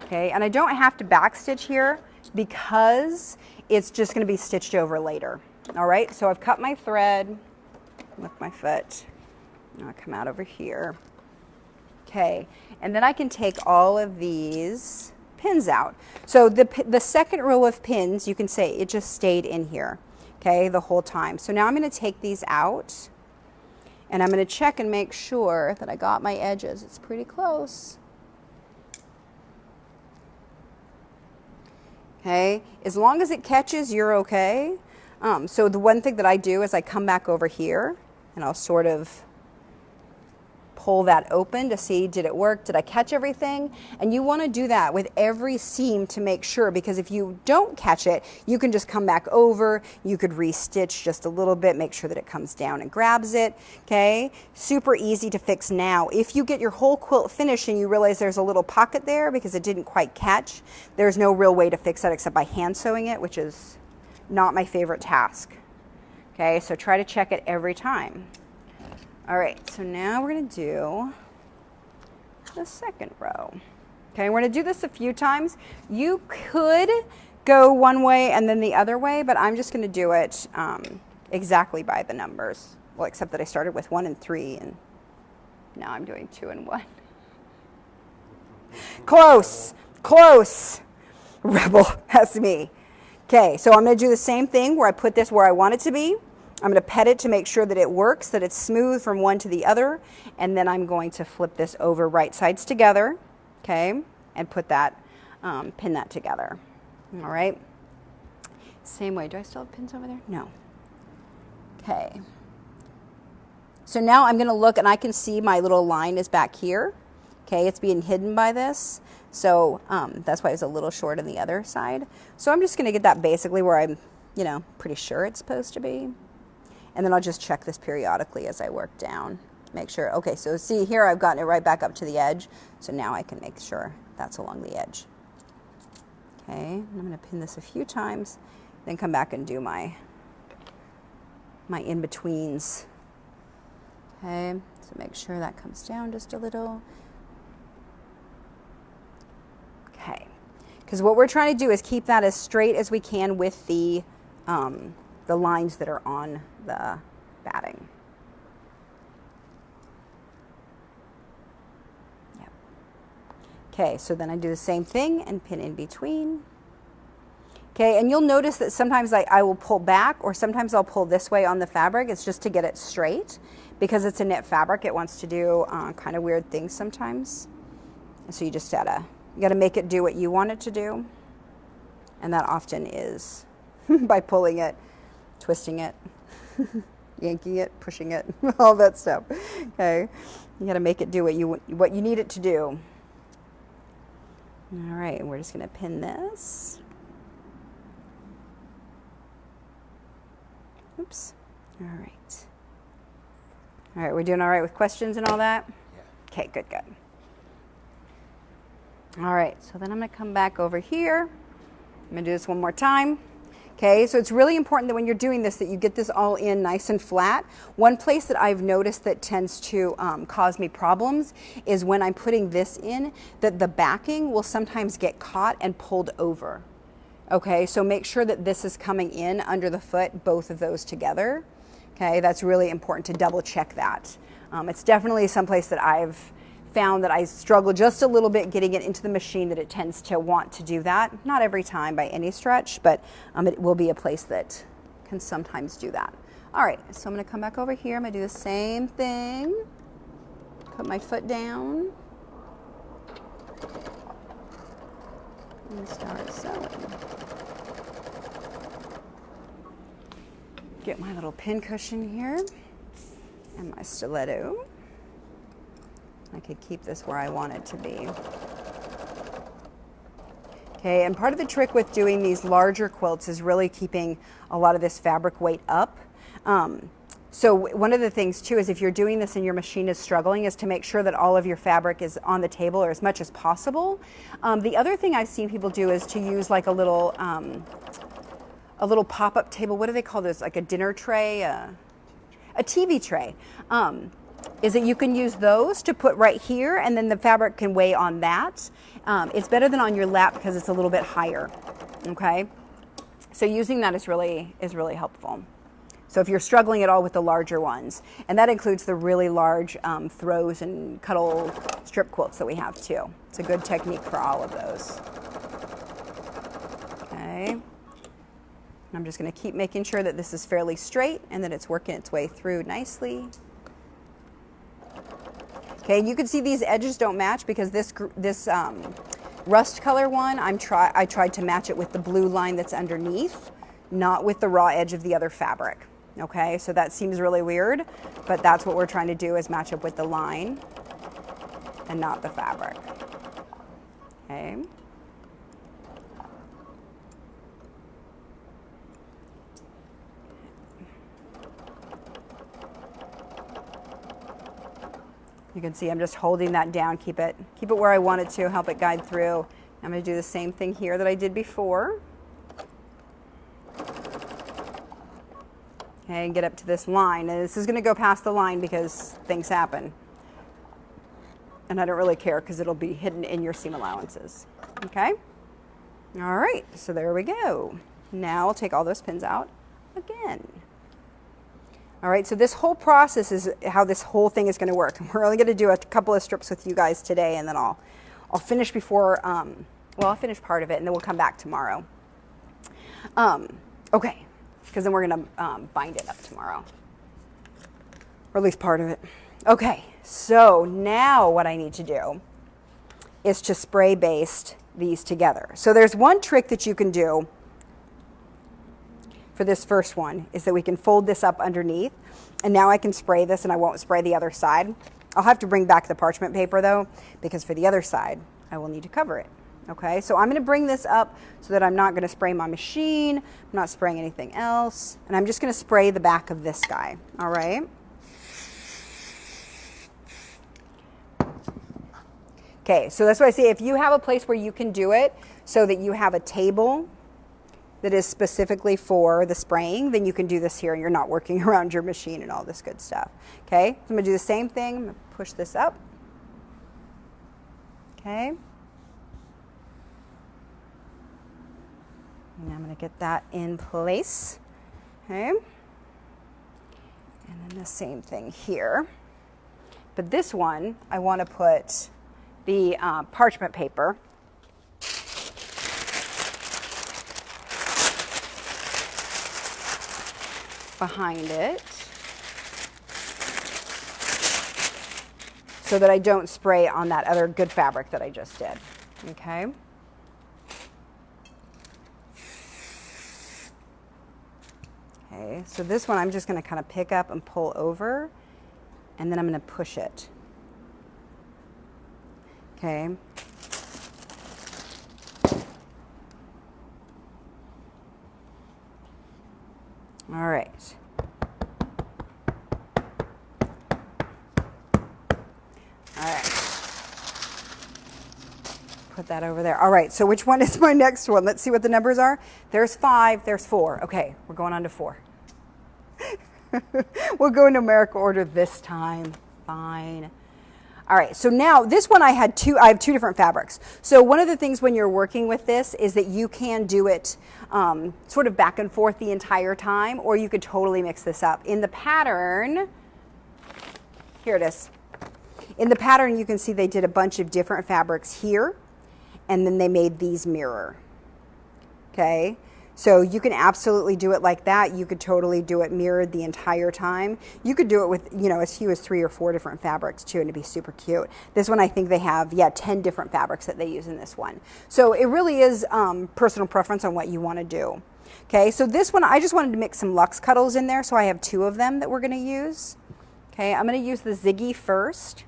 Okay, and I don't have to backstitch here because it's just going to be stitched over later. All right, so I've cut my thread with my foot. Now I come out over here. Okay, and then I can take all of these pins out. So the second row of pins, you can say it just stayed in here, okay, the whole time. So now I'm going to take these out, and I'm going to check and make sure that I got my edges. It's pretty close. Okay, as long as it catches, you're okay. So the one thing that I do is I come back over here and I'll sort of pull that open to see, did it work? Did I catch everything? And you want to do that with every seam to make sure, because if you don't catch it, you can just come back over. You could re-stitch just a little bit, make sure that it comes down and grabs it. Okay, super easy to fix now. If you get your whole quilt finished and you realize there's a little pocket there because it didn't quite catch, there's no real way to fix that except by hand sewing it, which is not my favorite task. Okay, so try to check it every time. All right, so now we're gonna do the second row. Okay, we're gonna do this a few times. You could go one way and then the other way, but I'm just gonna do it exactly by the numbers. Well, except that I started with 1 and 3, and now I'm doing 2 and 1. Close, close. Rebel, that's me. Okay, so I'm gonna do the same thing where I put this where I want it to be. I'm going to pet it to make sure that it works, that it's smooth from one to the other, and then I'm going to flip this over right sides together, okay, and put that, pin that together. All right, same way. Do I still have pins over there? No. Okay. So now I'm going to look, and I can see my little line is back here. Okay, it's being hidden by this, so that's why it's a little short on the other side. So I'm just going to get that basically where I'm, you know, pretty sure it's supposed to be. And then I'll just check this periodically as I work down. Make sure, okay, so see here I've gotten it right back up to the edge. So now I can make sure that's along the edge. Okay, and I'm gonna pin this a few times, then come back and do my in-betweens. Okay, so make sure that comes down just a little. Okay, because what we're trying to do is keep that as straight as we can with the lines that are on the batting. Yep. Okay, so then I do the same thing and pin in between. Okay, and you'll notice that sometimes I will pull back, or sometimes I'll pull this way on the fabric. It's just to get it straight. Because it's a knit fabric, it wants to do kind of weird things sometimes. And so you just gotta make it do what you want it to do. And that often is by pulling it, twisting it, yanking it, pushing it, all that stuff. Okay, you got to make it do what you need it to do. All right, we're just going to pin this. Oops. All right. All right, we're doing all right with questions and all that? Yeah. Okay, good, good. All right, so then I'm going to come back over here. I'm going to do this one more time. Okay, so it's really important that when you're doing this that you get this all in nice and flat. One place that I've noticed that tends to cause me problems is when I'm putting this in, that the backing will sometimes get caught and pulled over. Okay, so make sure that this is coming in under the foot, both of those together. Okay, that's really important to double check that. It's definitely someplace that I've found that I struggle just a little bit getting it into the machine, that it tends to want to do that. Not every time by any stretch, but it will be a place that can sometimes do that. All right, so I'm going to come back over here. I'm going to do the same thing. Put my foot down. And start sewing. Get my little pin cushion here and my stiletto. I could keep this where I want it to be. Okay, and part of the trick with doing these larger quilts is really keeping a lot of this fabric weight up. So one of the things too is if you're doing this and your machine is struggling, is to make sure that all of your fabric is on the table or as much as possible. The other thing I've seen people do is to use like a little pop-up table. What do they call those? Like a dinner tray, a TV tray. Is that you can use those to put right here, and then the fabric can weigh on that. It's better than on your lap because it's a little bit higher. Okay, so using that is really helpful. So if you're struggling at all with the larger ones, and that includes the really large throws and Cuddle strip quilts that we have too. It's a good technique for all of those. Okay, I'm just going to keep making sure that this is fairly straight and that it's working its way through nicely. Okay, you can see these edges don't match because this rust color one, I tried to match it with the blue line that's underneath, not with the raw edge of the other fabric. Okay, so that seems really weird, but that's what we're trying to do, is match up with the line and not the fabric. Okay. You can see I'm just holding that down, keep it where I want it to, help it guide through. I'm going to do the same thing here that I did before. Okay, and get up to this line. And this is going to go past the line because things happen. And I don't really care because it'll be hidden in your seam allowances. Okay? All right, so there we go. Now I'll take all those pins out again. All right, so this whole process is how this whole thing is going to work. We're only going to do a couple of strips with you guys today, and then I'll finish before, well, I'll finish part of it, and then we'll come back tomorrow. Okay, because then we're going to bind it up tomorrow, or at least part of it. Okay, so now what I need to do is to spray baste these together. So there's one trick that you can do for this first one, is that we can fold this up underneath, and now I can spray this and I won't spray the other side. I'll have to bring back the parchment paper though, because for the other side I will need to cover it. Okay, so I'm going to bring this up so that I'm not going to spray my machine, I'm not spraying anything else, and I'm just going to spray the back of this guy. All right. Okay, so that's what I say, if you have a place where you can do it so that you have a table that is specifically for the spraying, then you can do this here and you're not working around your machine and all this good stuff. Okay, so I'm going to do the same thing. I'm going to push this up. Okay. And I'm going to get that in place. Okay. And then the same thing here. But this one, I want to put the parchment paper behind it so that I don't spray on that other good fabric that I just did. Okay. Okay, so this one I'm just going to kind of pick up and pull over, and then I'm going to push it. Okay. All right. All right. Put that over there. All right, so which one is my next one? Let's see what the numbers are. There's 5, there's 4. Okay, we're going on to 4. We'll go in numerical order this time. Fine. All right, so now this one I have two different fabrics. So one of the things when you're working with this is that you can do it sort of back and forth the entire time, or you could totally mix this up. In the pattern, here it is. In the pattern, you can see they did a bunch of different fabrics here, and then they made these mirror. Okay, so you can absolutely do it like that. You could totally do it mirrored the entire time. You could do it with, you know, as few as 3 or 4 different fabrics too, and it'd be super cute. This one, I think they have, 10 different fabrics that they use in this one. So it really is personal preference on what you want to do. Okay, so this one, I just wanted to mix some luxe cuddles in there, so I have 2 of them that we're going to use. Okay, I'm going to use the Ziggy first.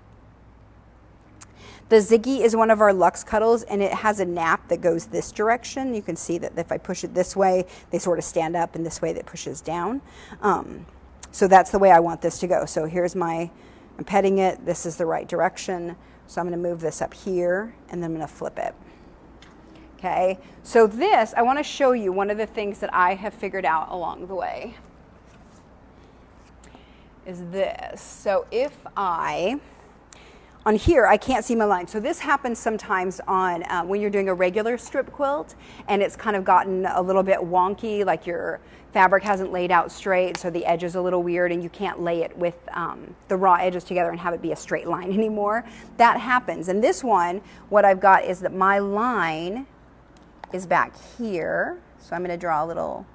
The Ziggy is one of our luxe cuddles, and it has a nap that goes this direction. You can see that if I push it this way, they sort of stand up, and this way that pushes down. So that's the way I want this to go. So here's I'm petting it. This is the right direction. So I'm going to move this up here, and then I'm going to flip it. Okay, so this, I want to show you one of the things that I have figured out along the way is this. So if on here, I can't see my line. So this happens sometimes on when you're doing a regular strip quilt and it's kind of gotten a little bit wonky, like your fabric hasn't laid out straight, so the edge is a little weird and you can't lay it with the raw edges together and have it be a straight line anymore. That happens. And this one, what I've got is that my line is back here. So I'm going to draw a little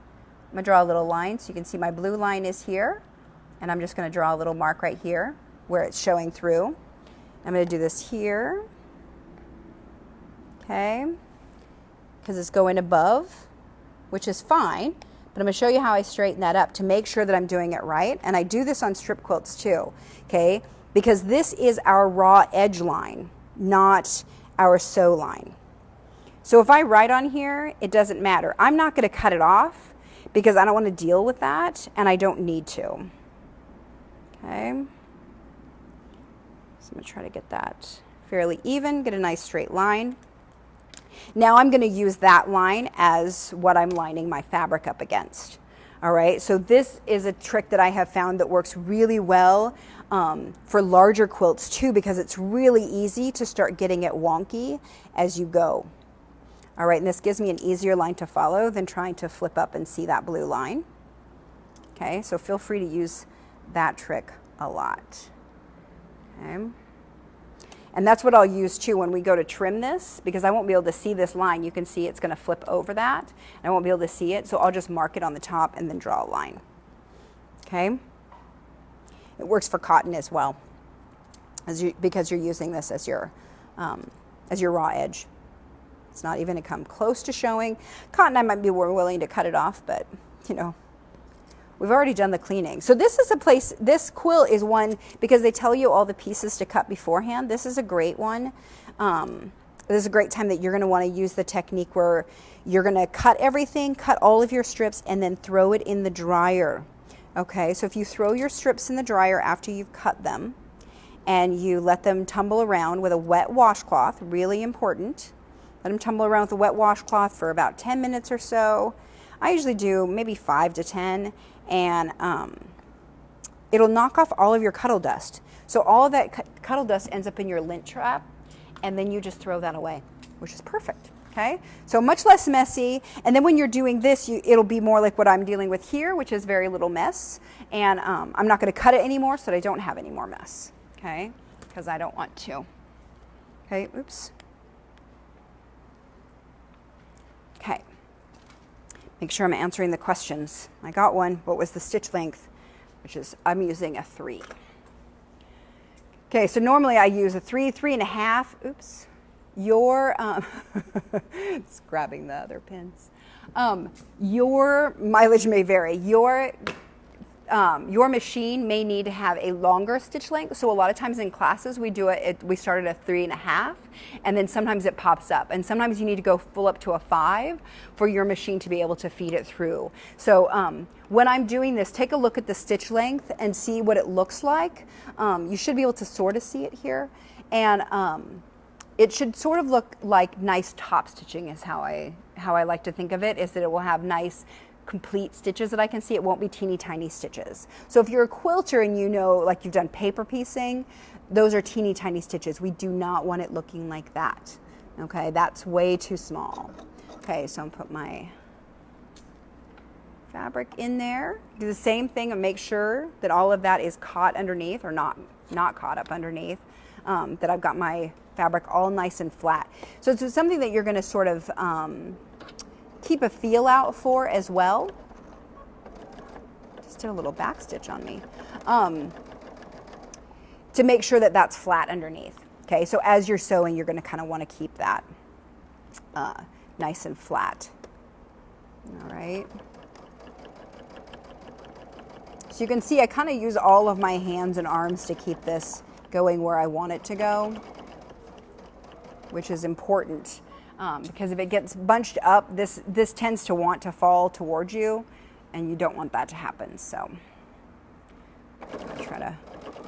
line. So you can see my blue line is here. And I'm just going to draw a little mark right here where it's showing through. I'm going to do this here, okay, because it's going above, which is fine, but I'm going to show you how I straighten that up to make sure that I'm doing it right. And I do this on strip quilts too, okay? Because this is our raw edge line, not our sew line. So if I write on here, it doesn't matter. I'm not going to cut it off because I don't want to deal with that, and I don't need to. Okay. So I'm going to try to get that fairly even, get a nice straight line. Now I'm going to use that line as what I'm lining my fabric up against. All right, so this is a trick that I have found that works really well for larger quilts too, because it's really easy to start getting it wonky as you go. All right, and this gives me an easier line to follow than trying to flip up and see that blue line. Okay, so feel free to use that trick a lot. Okay. And that's what I'll use too when we go to trim this, because I won't be able to see this line. You can see it's going to flip over that, and I won't be able to see it, so I'll just mark it on the top and then draw a line. Okay? It works for cotton as well, because you're using this as your raw edge. It's not even to come close to showing. Cotton, I might be more willing to cut it off, but you know, we've already done the cleaning. So this is a place, this quilt is one, because they tell you all the pieces to cut beforehand. This is a great one. This is a great time that you're going to want to use the technique where you're going to cut everything, cut all of your strips, and then throw it in the dryer. Okay, so if you throw your strips in the dryer after you've cut them, and you let them tumble around with a wet washcloth, really important. Let them tumble around with a wet washcloth for about 10 minutes or so. I usually do maybe 5 to 10, and it'll knock off all of your Cuddle dust. So all of that Cuddle dust ends up in your lint trap, and then you just throw that away, which is perfect. Okay, so much less messy. And then when you're doing this, it'll be more like what I'm dealing with here, which is very little mess. And I'm not going to cut it anymore so that I don't have any more mess. Okay, because I don't want to. Okay, oops. Okay, make sure I'm answering the questions. I got one. What was the stitch length? Which is, I'm using a 3. Okay, so normally I use a 3, 3.5. Oops. Your, it's grabbing the other pins. Your mileage may vary. Your machine may need to have a longer stitch length. So a lot of times in classes we do it, we start at a 3.5, and then sometimes it pops up. And sometimes you need to go full up to a 5 for your machine to be able to feed it through. So when I'm doing this, take a look at the stitch length and see what it looks like. You should be able to sort of see it here. And it should sort of look like nice top stitching is how I like to think of it, is that it will have nice complete stitches that I can see. It won't be teeny tiny stitches. So if you're a quilter and you know, like you've done paper piecing, those are teeny tiny stitches. We do not want it looking like that. Okay, that's way too small. Okay, so I'm gonna put my fabric in there. Do the same thing and make sure that all of that is caught underneath, or not caught up underneath, that I've got my fabric all nice and flat. So it's something that you're going to sort of keep a feel out for as well. Just did a little back stitch on me. To make sure that that's flat underneath. Okay, so as you're sewing, you're going to kind of want to keep that nice and flat. All right. So you can see I kind of use all of my hands and arms to keep this going where I want it to go, which is important, because if it gets bunched up, this tends to want to fall towards you, and you don't want that to happen. So try to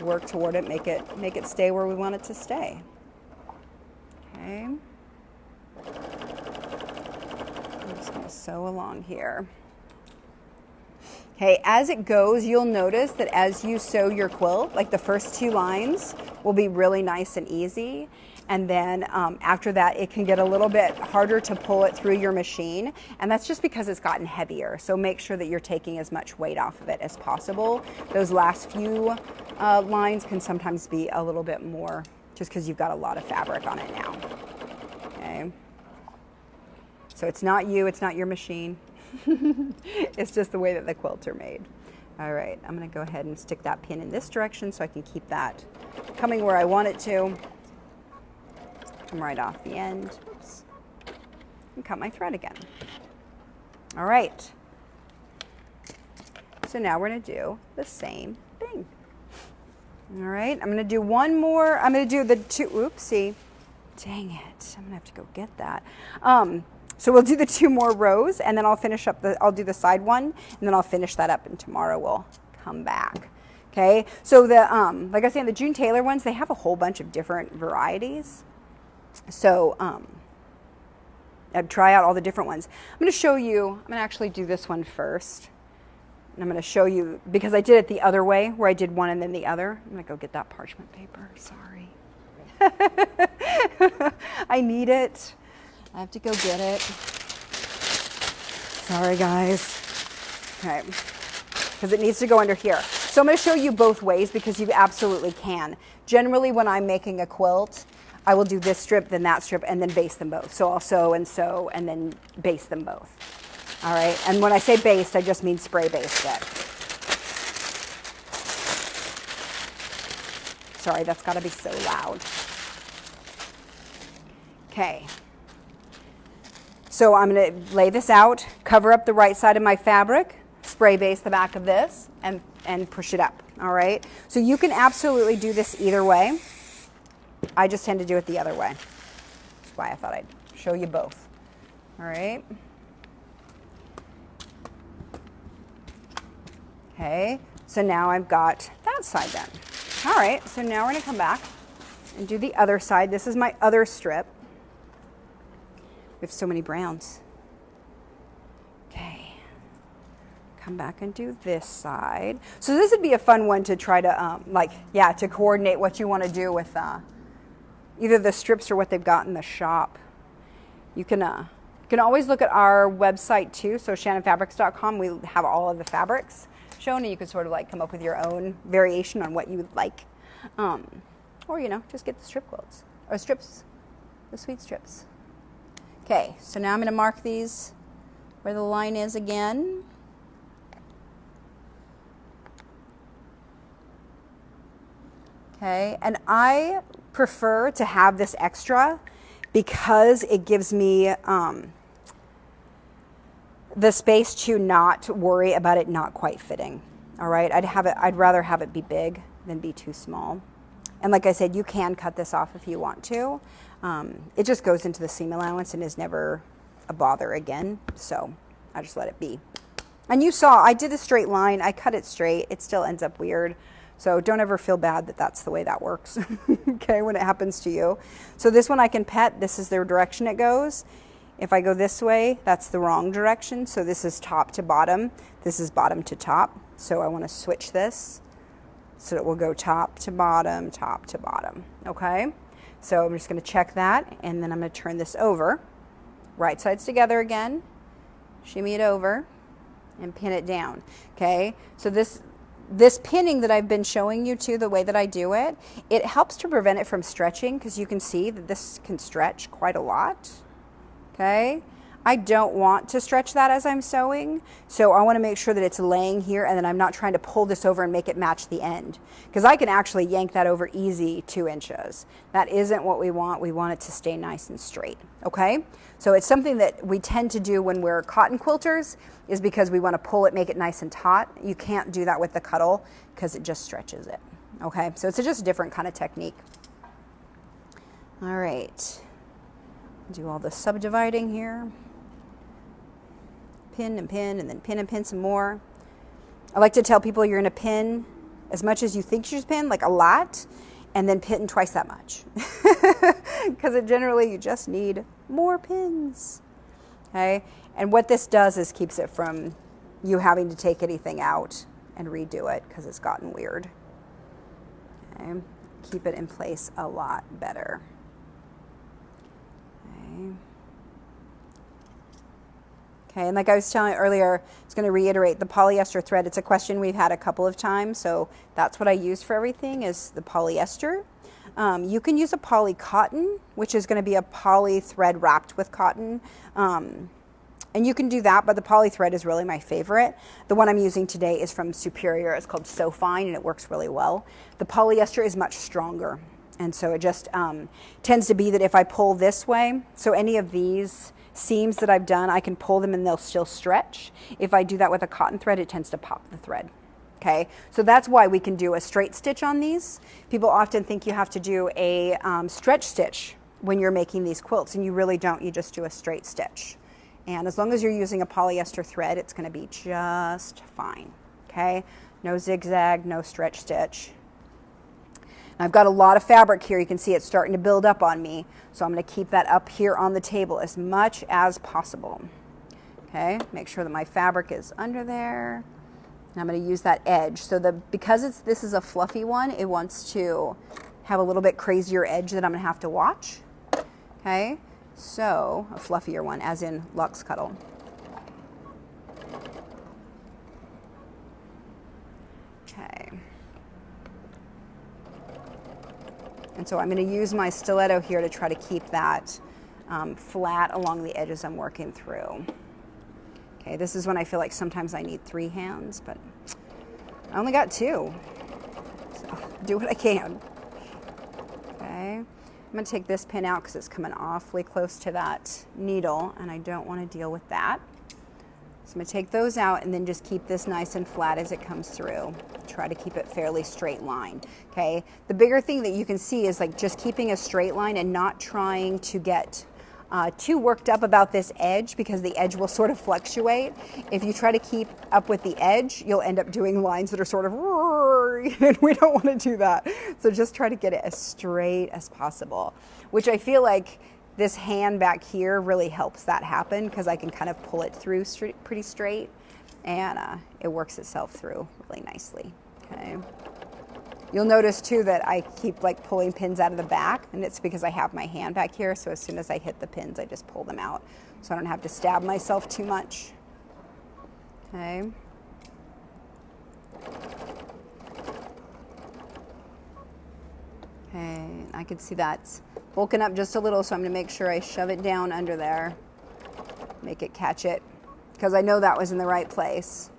work toward it, make it stay where we want it to stay. Okay, I'm just going to sew along here. Okay, as it goes, you'll notice that as you sew your quilt, like the first 2 lines will be really nice and easy. And then after that, it can get a little bit harder to pull it through your machine. And that's just because it's gotten heavier. So make sure that you're taking as much weight off of it as possible. Those last few lines can sometimes be a little bit more just because you've got a lot of fabric on it now. Okay. So it's not you, it's not your machine. It's just the way that the quilts are made. All right, I'm going to go ahead and stick that pin in this direction so I can keep that coming where I want it to. Come right off the end. Oops. And cut my thread again. All right. So now we're going to do the same thing. All right, I'm going to do one more. I'm going to do the two, oopsie, dang it. I'm going to have to go get that. So we'll do the 2 more rows, and then I'll finish up I'll do the side one, and then I'll finish that up, and tomorrow we'll come back. Okay, so the, like I said, the June Tailor ones, they have a whole bunch of different varieties. So I'd try out all the different ones. I'm going to show you, I'm going to actually do this one first. And I'm going to show you, because I did it the other way, where I did one and then the other. I'm going to go get that parchment paper, sorry. I need it. I have to go get it. Sorry, guys. Okay, because it needs to go under here. So I'm going to show you both ways, because you absolutely can. Generally, when I'm making a quilt, I will do this strip, then that strip, and then baste them both. So I'll sew, and then baste them both. All right, and when I say baste, I just mean spray baste it. Sorry, that's got to be so loud. Okay. So I'm going to lay this out, cover up the right side of my fabric, spray baste the back of this, and push it up, all right? So you can absolutely do this either way. I just tend to do it the other way. That's why I thought I'd show you both, all right? Okay, so now I've got that side done. All right, so now we're going to come back and do the other side. This is my other strip. We have so many browns. Okay, come back and do this side. So this would be a fun one to try to, to coordinate what you want to do with either the strips or what they've got in the shop. You can always look at our website too, so shannonfabrics.com. We have all of the fabrics shown, and you can sort of like come up with your own variation on what you would like. Or, you know, just get the strip quilts, or strips, the sweet strips. Okay, so now I'm going to mark these where the line is again. Okay, and I prefer to have this extra because it gives me the space to not worry about it not quite fitting. All right, I'd rather have it be big than be too small. And like I said, you can cut this off if you want to. It just goes into the seam allowance and is never a bother again. So I just let it be. And you saw I did a straight line. I cut it straight. It still ends up weird. So don't ever feel bad that that's the way that works. Okay, when it happens to you. So this one I can pet. This is the direction it goes. If I go this way, that's the wrong direction. So this is top to bottom. This is bottom to top. So I want to switch this so it will go top to bottom, okay? So I'm just going to check that, and then I'm going to turn this over. Right sides together again, shimmy it over, and pin it down, okay? So this pinning that I've been showing you too, the way that I do it, it helps to prevent it from stretching, because you can see that this can stretch quite a lot, okay? I don't want to stretch that as I'm sewing, so I want to make sure that it's laying here and then I'm not trying to pull this over and make it match the end, because I can actually yank that over easy 2 inches. That isn't what we want. We want it to stay nice and straight, okay? So it's something that we tend to do when we're cotton quilters, is because we want to pull it, make it nice and taut. You can't do that with the Cuddle because it just stretches it, okay? So it's just a different kind of technique. All right, do all the subdividing here. Pin and pin, and then pin and pin some more. I like to tell people you're going to pin as much as you think you should pin, like a lot, and then pin twice that much. Because generally you just need more pins. Okay? And what this does is keeps it from you having to take anything out and redo it because it's gotten weird. Okay? Keep it in place a lot better. Okay. Okay, and like I was telling you earlier, it's going to reiterate the polyester thread. It's a question we've had a couple of times, so that's what I use for everything is the polyester. You can use a poly cotton, which is going to be a poly thread wrapped with cotton. And you can do that, but the poly thread is really my favorite. The one I'm using today is from Superior. It's called So Fine, and it works really well. The polyester is much stronger, and so it just tends to be that if I pull this way, so any of these, seams that I've done, I can pull them and they'll still stretch. If I do that with a cotton thread, it tends to pop the thread. Okay, so that's why we can do a straight stitch on these. People often think you have to do a stretch stitch when you're making these quilts, and you really don't. You just do a straight stitch. And as long as you're using a polyester thread, it's going to be just fine. Okay, no zigzag, no stretch stitch. I've got a lot of fabric here. You can see it's starting to build up on me. So I'm going to keep that up here on the table as much as possible. Okay, make sure that my fabric is under there. And I'm going to use that edge. So because this is a fluffy one, it wants to have a little bit crazier edge that I'm going to have to watch. Okay, so a fluffier one, as in Luxe Cuddle. Okay. And so I'm going to use my stiletto here to try to keep that flat along the edges I'm working through. Okay, this is when I feel like sometimes I need 3 hands, but I only got 2. So do what I can. Okay, I'm going to take this pin out because it's coming awfully close to that needle, and I don't want to deal with that. So I'm going to take those out and then just keep this nice and flat as it comes through. Try to keep it fairly straight line. Okay, the bigger thing that you can see is like just keeping a straight line and not trying to get too worked up about this edge, because the edge will sort of fluctuate. If you try to keep up with the edge, you'll end up doing lines that are sort of, and we don't want to do that. So just try to get it as straight as possible, which I feel like this hand back here really helps that happen, because I can kind of pull it through pretty straight, and it works itself through really nicely. Okay. You'll notice too that I keep like pulling pins out of the back, and it's because I have my hand back here, so as soon as I hit the pins, I just pull them out so I don't have to stab myself too much. Okay. Okay, I can see that's bulking up just a little, so I'm going to make sure I shove it down under there, make it catch it, because I know that was in the right place.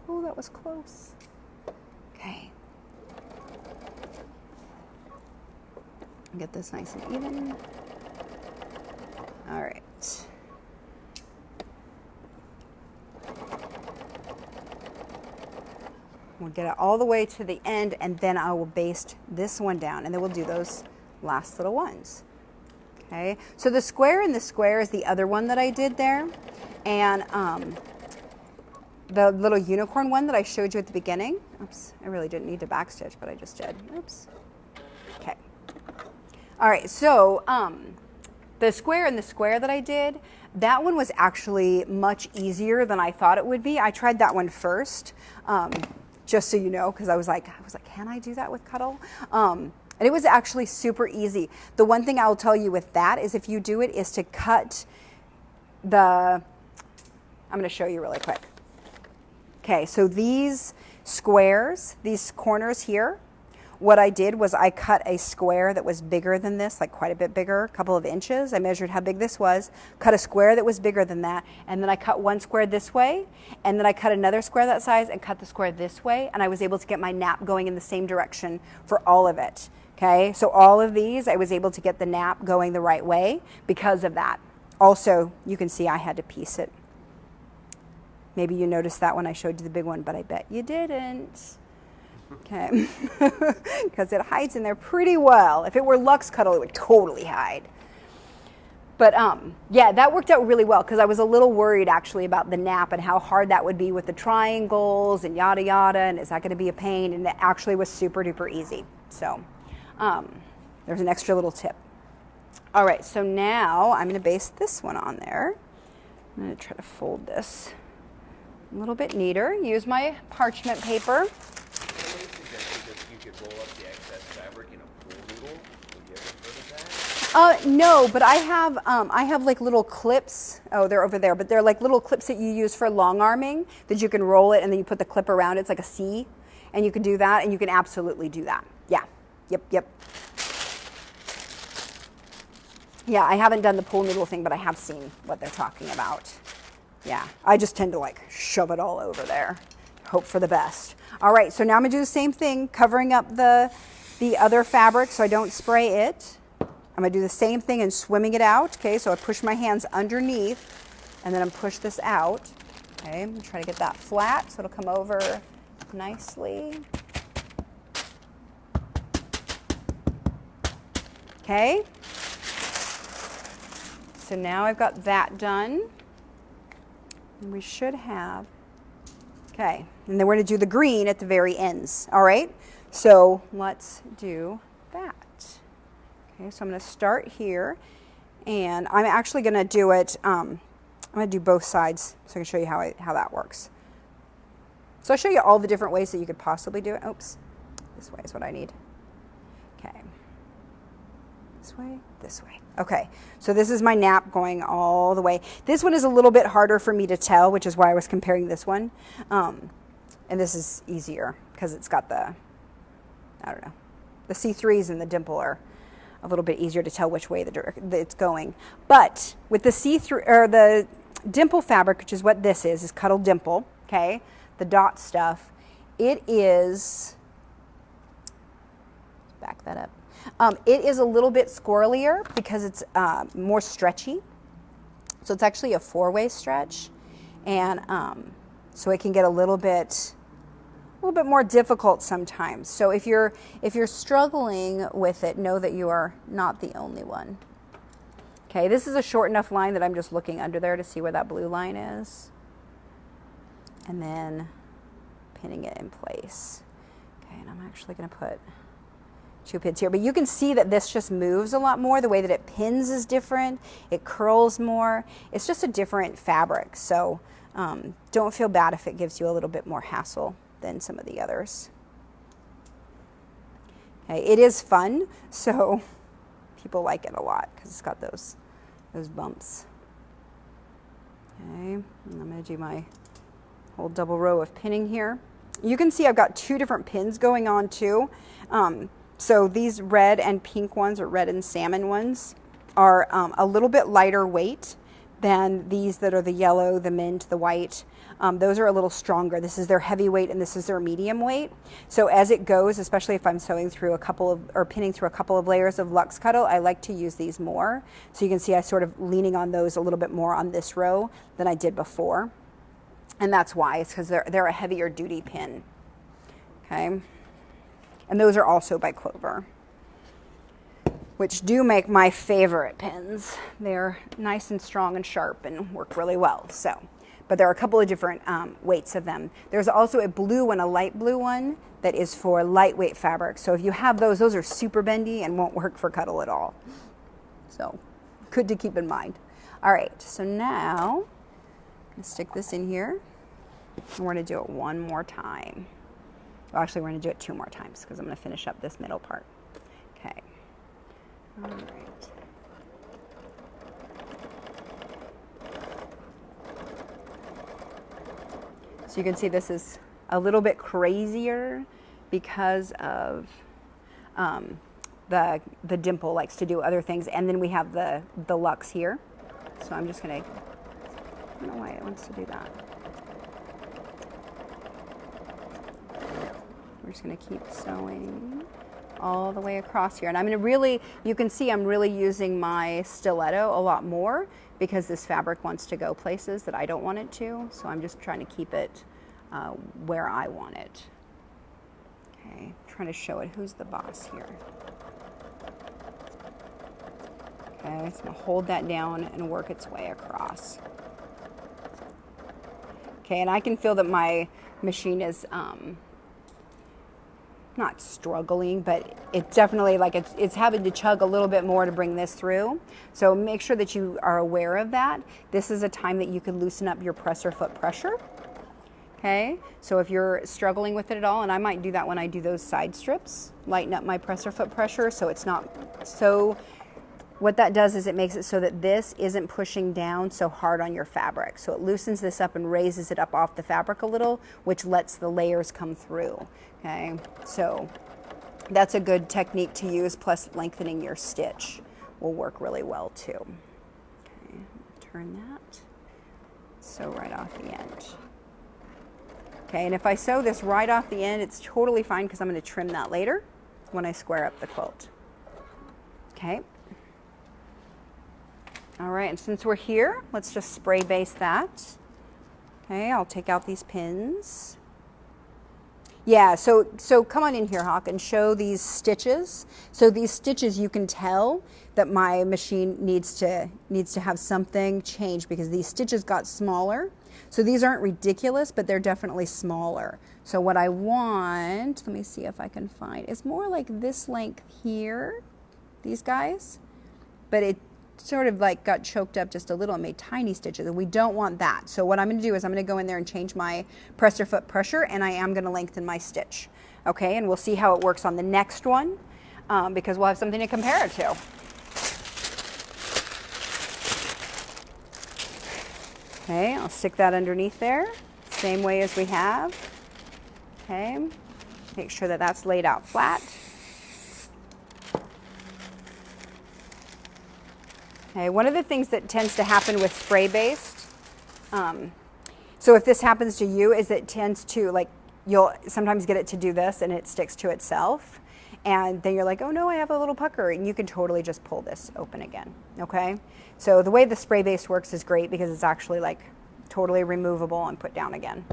Oh, that was close. Okay. Get this nice and even. All right. We'll get it all the way to the end, and then I will baste this one down, and then we'll do those last little ones. Okay, so the square in the square is the other one that I did there, and the little unicorn one that I showed you at the beginning. Oops, I really didn't need to backstitch, but I just did. Oops. Okay. All right, so the square in the square that I did, that one was actually much easier than I thought it would be. I tried that one first, just so you know, because I was like, can I do that with Cuddle? And it was actually super easy. The one thing I'll tell you with that is if you do it is to cut I'm going to show you really quick. Okay, so these squares, these corners here, what I did was I cut a square that was bigger than this, like quite a bit bigger, a couple of inches. I measured how big this was, cut a square that was bigger than that, and then I cut one square this way, and then I cut another square that size and cut the square this way, and I was able to get my nap going in the same direction for all of it. Okay, so all of these, I was able to get the nap going the right way because of that. Also, you can see I had to piece it. Maybe you noticed that when I showed you the big one, but I bet you didn't. Okay, because it hides in there pretty well. If it were Luxe Cuddle, it would totally hide. But yeah, that worked out really well, because I was a little worried actually about the nap and how hard that would be with the triangles and yada yada, and is that going to be a pain? And it actually was super duper easy. So there's an extra little tip. All right, so now I'm going to baste this one on there. I'm going to try to fold this a little bit neater. Use my parchment paper. Somebody suggested that you could roll up the excess fabric in a pool noodle. Have you ever heard of that? No, but I have like little clips. Oh, they're over there, but they're like little clips that you use for long arming that you can roll it and then you put the clip around it. It's like a C, and you can do that, and you can absolutely do that. Yeah. Yep. Yeah, I haven't done the pool noodle thing, but I have seen what they're talking about. Yeah, I just tend to like shove it all over there. Hope for the best. All right, so now I'm gonna do the same thing, covering up the other fabric so I don't spray it. I'm gonna do the same thing in swimming it out, okay? So I push my hands underneath and then I'm push this out, okay? I'm gonna try to get that flat so it'll come over nicely. Okay, so now I've got that done. And we should have, okay, and then we're gonna do the green at the very ends, all right? So let's do that. Okay, so I'm gonna start here, and I'm actually gonna do it, I'm gonna do both sides so I can show you how that works. So I'll show you all the different ways that you could possibly do it. Oops, this way is what I need. Okay. This way. Okay, so this is my nap going all the way. This one is a little bit harder for me to tell, which is why I was comparing this one. And this is easier because it's got the, I don't know, the C3s and the dimple are a little bit easier to tell which way it's going. But with the C3 or the dimple fabric, which is what this is Cuddle dimple, okay, the dot stuff, it is, back that up. It is a little bit squirrelier because it's more stretchy. So it's actually a 4-way stretch. And so it can get a little bit more difficult sometimes. So if you're struggling with it, know that you are not the only one. Okay, this is a short enough line that I'm just looking under there to see where that blue line is. And then pinning it in place. Okay, and I'm actually going to put 2 pins here, but you can see that this just moves a lot more. The way that it pins is different. It curls more. It's just a different fabric. So don't feel bad if it gives you a little bit more hassle than some of the others. Okay, it is fun, so people like it a lot because it's got those bumps. Okay, and I'm going to do my whole double row of pinning here. You can see I've got 2 different pins going on too. So these red and pink ones, or red and salmon ones, are a little bit lighter weight than these that are the yellow, the mint, the white. Those are a little stronger. This is their heavy weight and this is their medium weight. So as it goes, especially if I'm sewing through a couple of, or pinning through a couple of layers of Luxe Cuddle, I like to use these more. So you can see I sort of leaning on those a little bit more on this row than I did before. And that's why, it's because they're a heavier duty pin. Okay. And those are also by Clover, which do make my favorite pins. They're nice and strong and sharp and work really well. So, but there are a couple of different weights of them. There's also a blue and a light blue one that is for lightweight fabric. So if you have those are super bendy and won't work for Cuddle at all. So good to keep in mind. All right, so now I'm gonna stick this in here and we're gonna do it one more time. Well, actually, we're going to do it 2 more times because I'm going to finish up this middle part. Okay. All right. So you can see this is a little bit crazier because of the dimple likes to do other things. And then we have the Luxe here. So I'm just going to, I don't know why it wants to do that. We're just going to keep sewing all the way across here. And I'm going to really, you can see I'm really using my stiletto a lot more because this fabric wants to go places that I don't want it to. So I'm just trying to keep it where I want it. Okay, trying to show it. Who's the boss here? Okay, so I'm going to hold that down and work its way across. Okay, and I can feel that my machine is not struggling, but it's definitely like it's having to chug a little bit more to bring this through. So make sure that you are aware of that. This is a time that you could loosen up your presser foot pressure. Okay, so if you're struggling with it at all, and I might do that when I do those side strips, lighten up my presser foot pressure so it's not so, what that does is it makes it so that this isn't pushing down so hard on your fabric. So it loosens this up and raises it up off the fabric a little, which lets the layers come through. Okay, so that's a good technique to use, plus lengthening your stitch will work really well too. Okay, turn that, sew right off the end. Okay, and if I sew this right off the end, it's totally fine because I'm going to trim that later when I square up the quilt. Okay. All right, and since we're here, let's just spray base that. Okay, I'll take out these pins. Yeah, so come on in here, Hawk, and show these stitches. So these stitches, you can tell that my machine needs to have something change because these stitches got smaller. So these aren't ridiculous, but they're definitely smaller. So what I want, let me see if I can find, is more like this length here, these guys, but it sort of like got choked up just a little and made tiny stitches, and we don't want that. So what I'm going to do is I'm going to go in there and change my presser foot pressure, and I am going to lengthen my stitch. Okay, and we'll see how it works on the next one because we'll have something to compare it to. Okay, I'll stick that underneath there, same way as we have. Okay, make sure that that's laid out flat. Okay, one of the things that tends to happen with spray-based, so if this happens to you, is it tends to, like, you'll sometimes get it to do this and it sticks to itself. And then you're like, oh no, I have a little pucker. And you can totally just pull this open again, okay? So the way the spray-based works is great because it's actually like totally removable and put down again.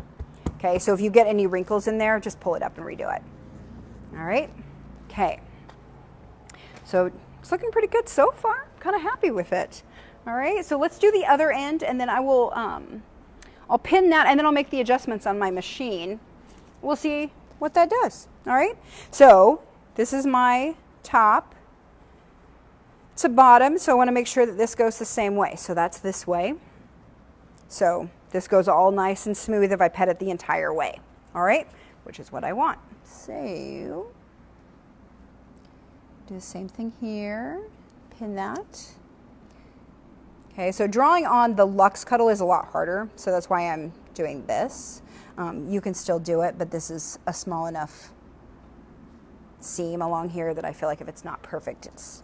Okay, so if you get any wrinkles in there, just pull it up and redo it. All right, okay. So it's looking pretty good so far. Kind of happy with it. All right, so let's do the other end, and then I will, I'll pin that, and then I'll make the adjustments on my machine. We'll see what that does. All right, so this is my top to bottom, so I want to make sure that this goes the same way. So that's this way. So this goes all nice and smooth if I pet it the entire way. All right, which is what I want. So do the same thing here. Pin that. Okay, so drawing on the Luxe Cuddle is a lot harder, so that's why I'm doing this. You can still do it, but this is a small enough seam along here that I feel like if it's not perfect, it's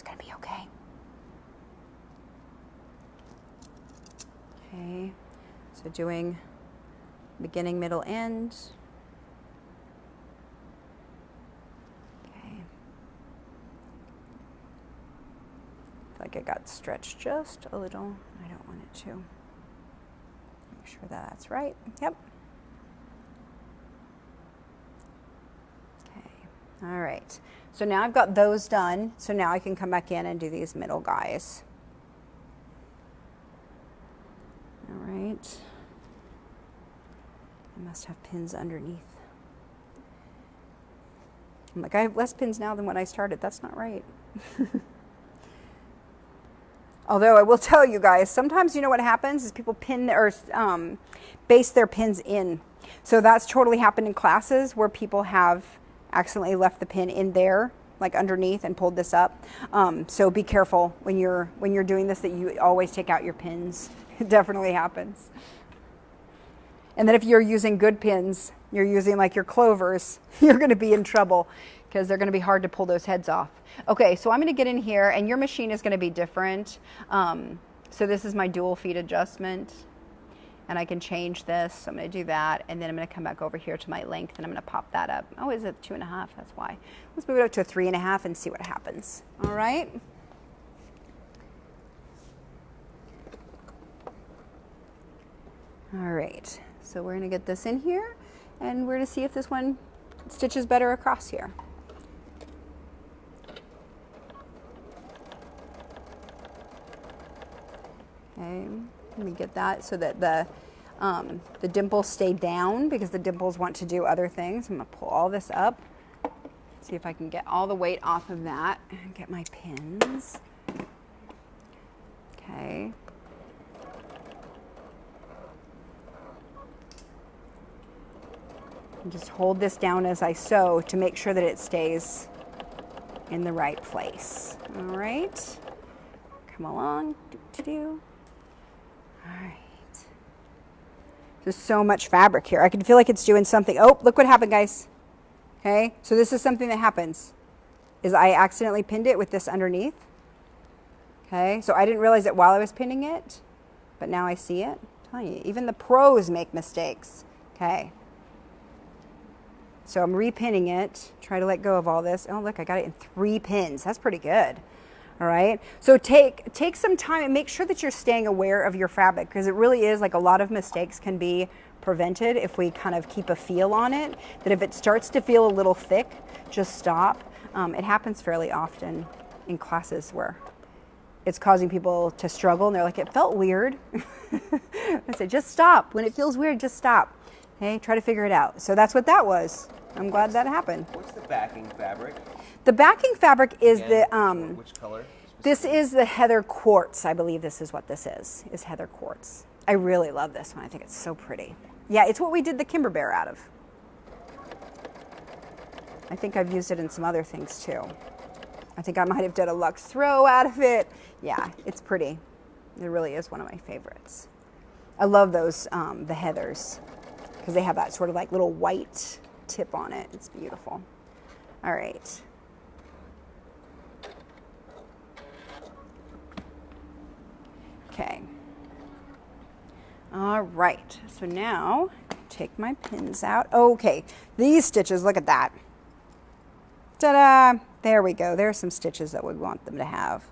gonna be okay. Okay, so doing beginning, middle, end. Like it got stretched just a little. I don't want it to. Make sure that that's right. Yep. Okay. All right. So now I've got those done. So now I can come back in and do these middle guys. All right. I must have pins underneath. I'm like, I have less pins now than when I started. That's not right. Although I will tell you guys, sometimes you know what happens is people pin or base their pins in. So that's totally happened in classes where people have accidentally left the pin in there, like underneath, and pulled this up. So be careful when you're doing this that you always take out your pins. It definitely happens. And then if you're using good pins, you're using like your clovers, you're going to be in trouble because they're going to be hard to pull those heads off. Okay, so I'm going to get in here, and your machine is going to be different. So this is my dual feet adjustment, and I can change this. So I'm going to do that, and then I'm going to come back over here to my length, and I'm going to pop that up. Oh, is it 2.5? That's why. Let's move it up to a 3.5 and see what happens. All right. All right, so we're going to get this in here, and we're going to see if this one stitches better across here. Okay, let me get that so that the dimples stay down because the dimples want to do other things. I'm going to pull all this up, see if I can get all the weight off of that, and get my pins. Okay. And just hold this down as I sew to make sure that it stays in the right place. All right, come along. All right. There's so much fabric here. I can feel like it's doing something. Oh, look what happened, guys. Okay, so this is something that happens, is I accidentally pinned it with this underneath. Okay, so I didn't realize it while I was pinning it, but now I see it. I'm telling you, even the pros make mistakes. Okay. So I'm repinning it, try to let go of all this. Oh, look, I got it in 3 pins. That's pretty good. All right, so take some time and make sure that you're staying aware of your fabric, because it really is like a lot of mistakes can be prevented if we kind of keep a feel on it. That if it starts to feel a little thick, just stop. It happens fairly often in classes where it's causing people to struggle and they're like, it felt weird. I say, just stop. When it feels weird, just stop. Okay, try to figure it out. So that's what that was. I'm glad that happened. What's the backing fabric? The backing fabric is Which color? this is the heather quartz. I believe this is what this is heather quartz. I really love this one. I think it's so pretty. Yeah, it's what we did the Kimber Bear out of. I think I've used it in some other things too. I think I might have done a Lux throw out of it. Yeah, it's pretty. It really is one of my favorites. I love those, the heathers, because they have that sort of like little white tip on it. It's beautiful. All right. Okay. All right, so now take my pins out. Okay, these stitches, look at that. Ta-da! There we go. There's some stitches that we want them to have.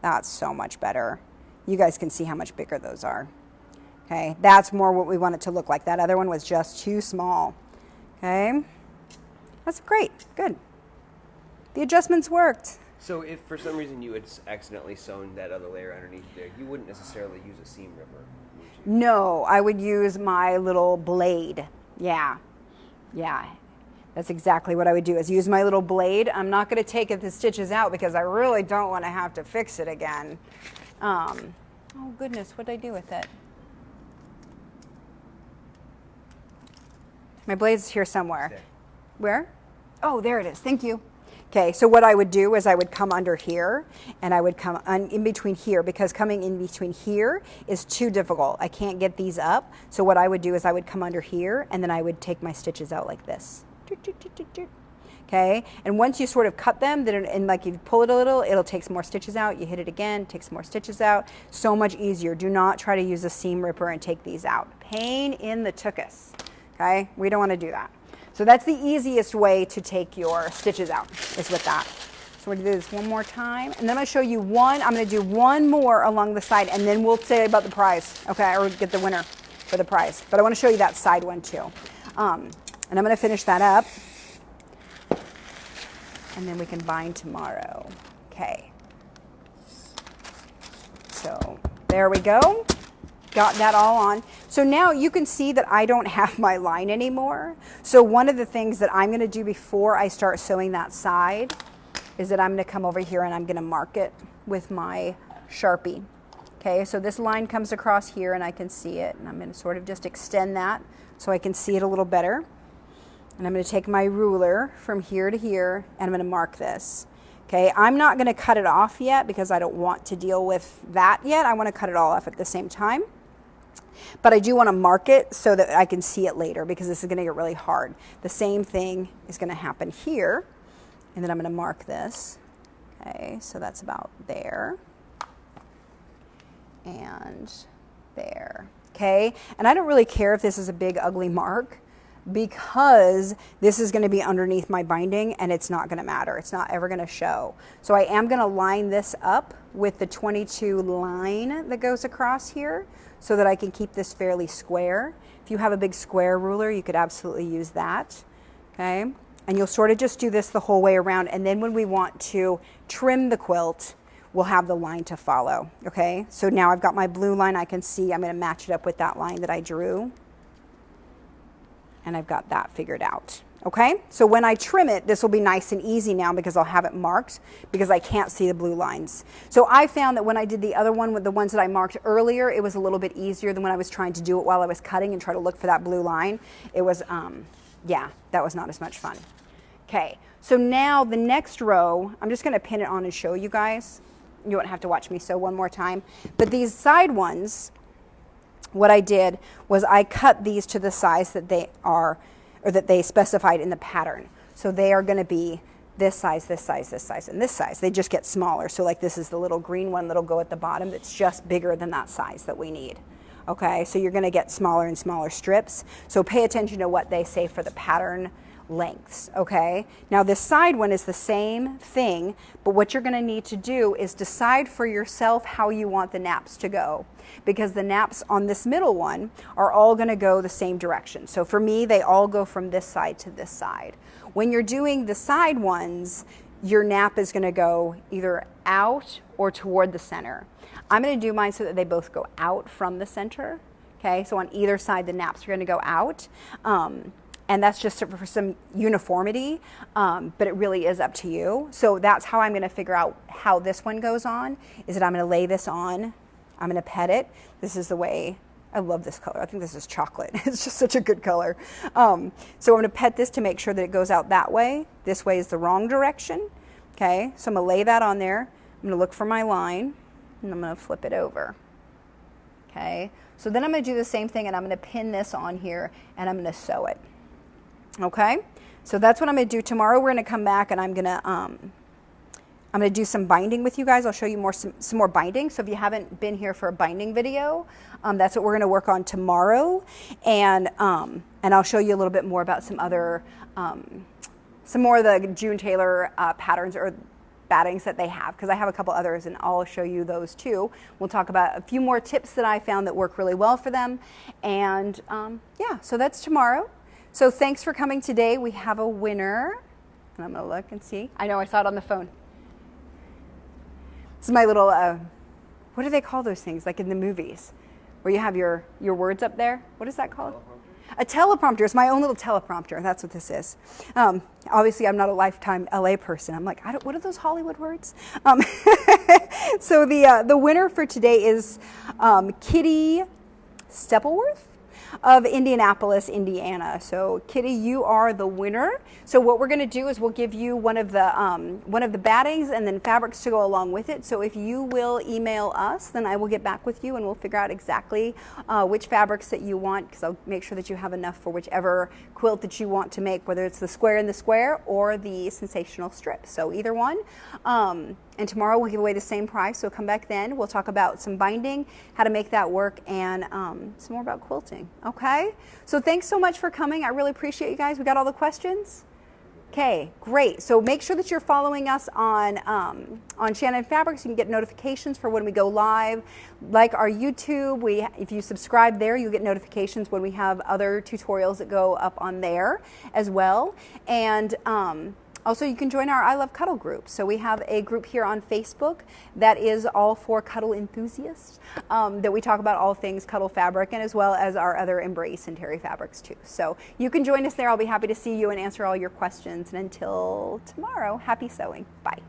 That's so much better. You guys can see how much bigger those are. Okay, that's more what we want it to look like. That other one was just too small. Okay, that's great. Good. The adjustments worked. So if for some reason you had accidentally sewn that other layer underneath there, you wouldn't necessarily use a seam ripper, would you? No, I would use my little blade. Yeah, yeah. That's exactly what I would do, is use my little blade. I'm not going to take the stitches out because I really don't want to have to fix it again. Oh goodness, what did I do with it? My blade's here somewhere. There. Where? Oh, there it is. Thank you. Okay, so what I would do is I would come under here and I would come in between here, because coming in between here is too difficult. I can't get these up. So what I would do is I would come under here and then I would take my stitches out like this. Okay, and once you sort of cut them, then and like you pull it a little, it'll take some more stitches out. You hit it again, take some more stitches out. So much easier. Do not try to use a seam ripper and take these out. Pain in the tuchus. Okay, we don't want to do that. So that's the easiest way to take your stitches out, is with that. So we're going to do this one more time, and then I'm going to show you one. I'm going to do one more along the side, and then we'll say about the prize, okay, or get the winner for the prize. But I want to show you that side one too. And I'm going to finish that up, and then we can bind tomorrow. Okay. So there we go. Got that all on. So now you can see that I don't have my line anymore. So one of the things that I'm going to do before I start sewing that side is that I'm going to come over here and I'm going to mark it with my Sharpie. Okay, so this line comes across here and I can see it, and I'm going to sort of just extend that so I can see it a little better. And I'm going to take my ruler from here to here and I'm going to mark this. Okay, I'm not going to cut it off yet because I don't want to deal with that yet. I want to cut it all off at the same time. But I do want to mark it so that I can see it later, because this is going to get really hard. The same thing is going to happen here. And then I'm going to mark this. Okay, so that's about there. And there. Okay, and I don't really care if this is a big ugly mark, because this is going to be underneath my binding and it's not going to matter. It's not ever going to show. So I am going to line this up with the 22 line that goes across here so that I can keep this fairly square. If you have a big square ruler, you could absolutely use that. Okay, and you'll sort of just do this the whole way around, and then when we want to trim the quilt, we'll have the line to follow. Okay, so now I've got my blue line. I can see I'm going to match it up with that line that I drew. And I've got that figured out. Okay, so when I trim it, this will be nice and easy now because I'll have it marked, because I can't see the blue lines. So I found that when I did the other one with the ones that I marked earlier, it was a little bit easier than when I was trying to do it while I was cutting and try to look for that blue line. It was, yeah, that was not as much fun. Okay, so now the next row, I'm just gonna pin it on and show you guys. You won't have to watch me sew one more time. But these side ones, what I did was I cut these to the size that they are, or that they specified in the pattern. So they are going to be this size, this size, this size, and this size. They just get smaller. So like this is the little green one that'll go at the bottom that's just bigger than that size that we need. Okay, so you're going to get smaller and smaller strips. So pay attention to what they say for the pattern lengths, okay? Now this side one is the same thing, but what you're gonna need to do is decide for yourself how you want the naps to go, because the naps on this middle one are all gonna go the same direction. So for me, they all go from this side to this side. When you're doing the side ones, your nap is gonna go either out or toward the center. I'm gonna do mine so that they both go out from the center, okay? So on either side, the naps are gonna go out. And that's just for some uniformity, but it really is up to you. So that's how I'm gonna figure out how this one goes on, is that I'm gonna lay this on, I'm gonna pet it. This is the way, I love this color. I think this is chocolate. It's just such a good color. So I'm gonna pet this to make sure that it goes out that way. This way is the wrong direction, okay? So I'm gonna lay that on there. I'm gonna look for my line, and I'm gonna flip it over, okay? So then I'm gonna do the same thing, and I'm gonna pin this on here, and I'm gonna sew it. Okay, so that's what I'm going to do. Tomorrow we're going to come back and I'm going to do some binding with you guys. I'll show you some more binding. So if you haven't been here for a binding video, that's what we're going to work on tomorrow. And I'll show you a little bit more about some other, some more of the June Tailor patterns or battings that they have, because I have a couple others and I'll show you those too. We'll talk about a few more tips that I found that work really well for them. And yeah, so that's tomorrow. So thanks for coming today. We have a winner, and I'm gonna look and see. I know I saw it on the phone. This is my little, what do they call those things, like in the movies, where you have your words up there? What is that called? A teleprompter. It's my own little teleprompter. That's what this is. Obviously, I'm not a lifetime LA person. I'm like, what are those Hollywood words? So the winner for today is Kitty Steppleworth of Indianapolis, Indiana. So Kitty, you are the winner. So what we're going to do is we'll give you one of the battings and then fabrics to go along with it. So if you will email us, then I will get back with you and we'll figure out exactly which fabrics that you want, because I'll make sure that you have enough for whichever quilt that you want to make, whether it's the square in the square or the sensational strip. So either one. And tomorrow we'll give away the same prize, so come back then. We'll talk about some binding, how to make that work, and some more about quilting, okay? So thanks so much for coming. I really appreciate you guys. We got all the questions? Okay, great. So make sure that you're following us on Shannon Fabrics. You can get notifications for when we go live. Like our YouTube, if you subscribe there, you'll get notifications when we have other tutorials that go up on there as well. And also, you can join our I Love Cuddle group. So we have a group here on Facebook that is all for cuddle enthusiasts, that we talk about all things cuddle fabric, and as well as our other Embrace and Terry fabrics too. So you can join us there. I'll be happy to see you and answer all your questions. And until tomorrow, happy sewing. Bye.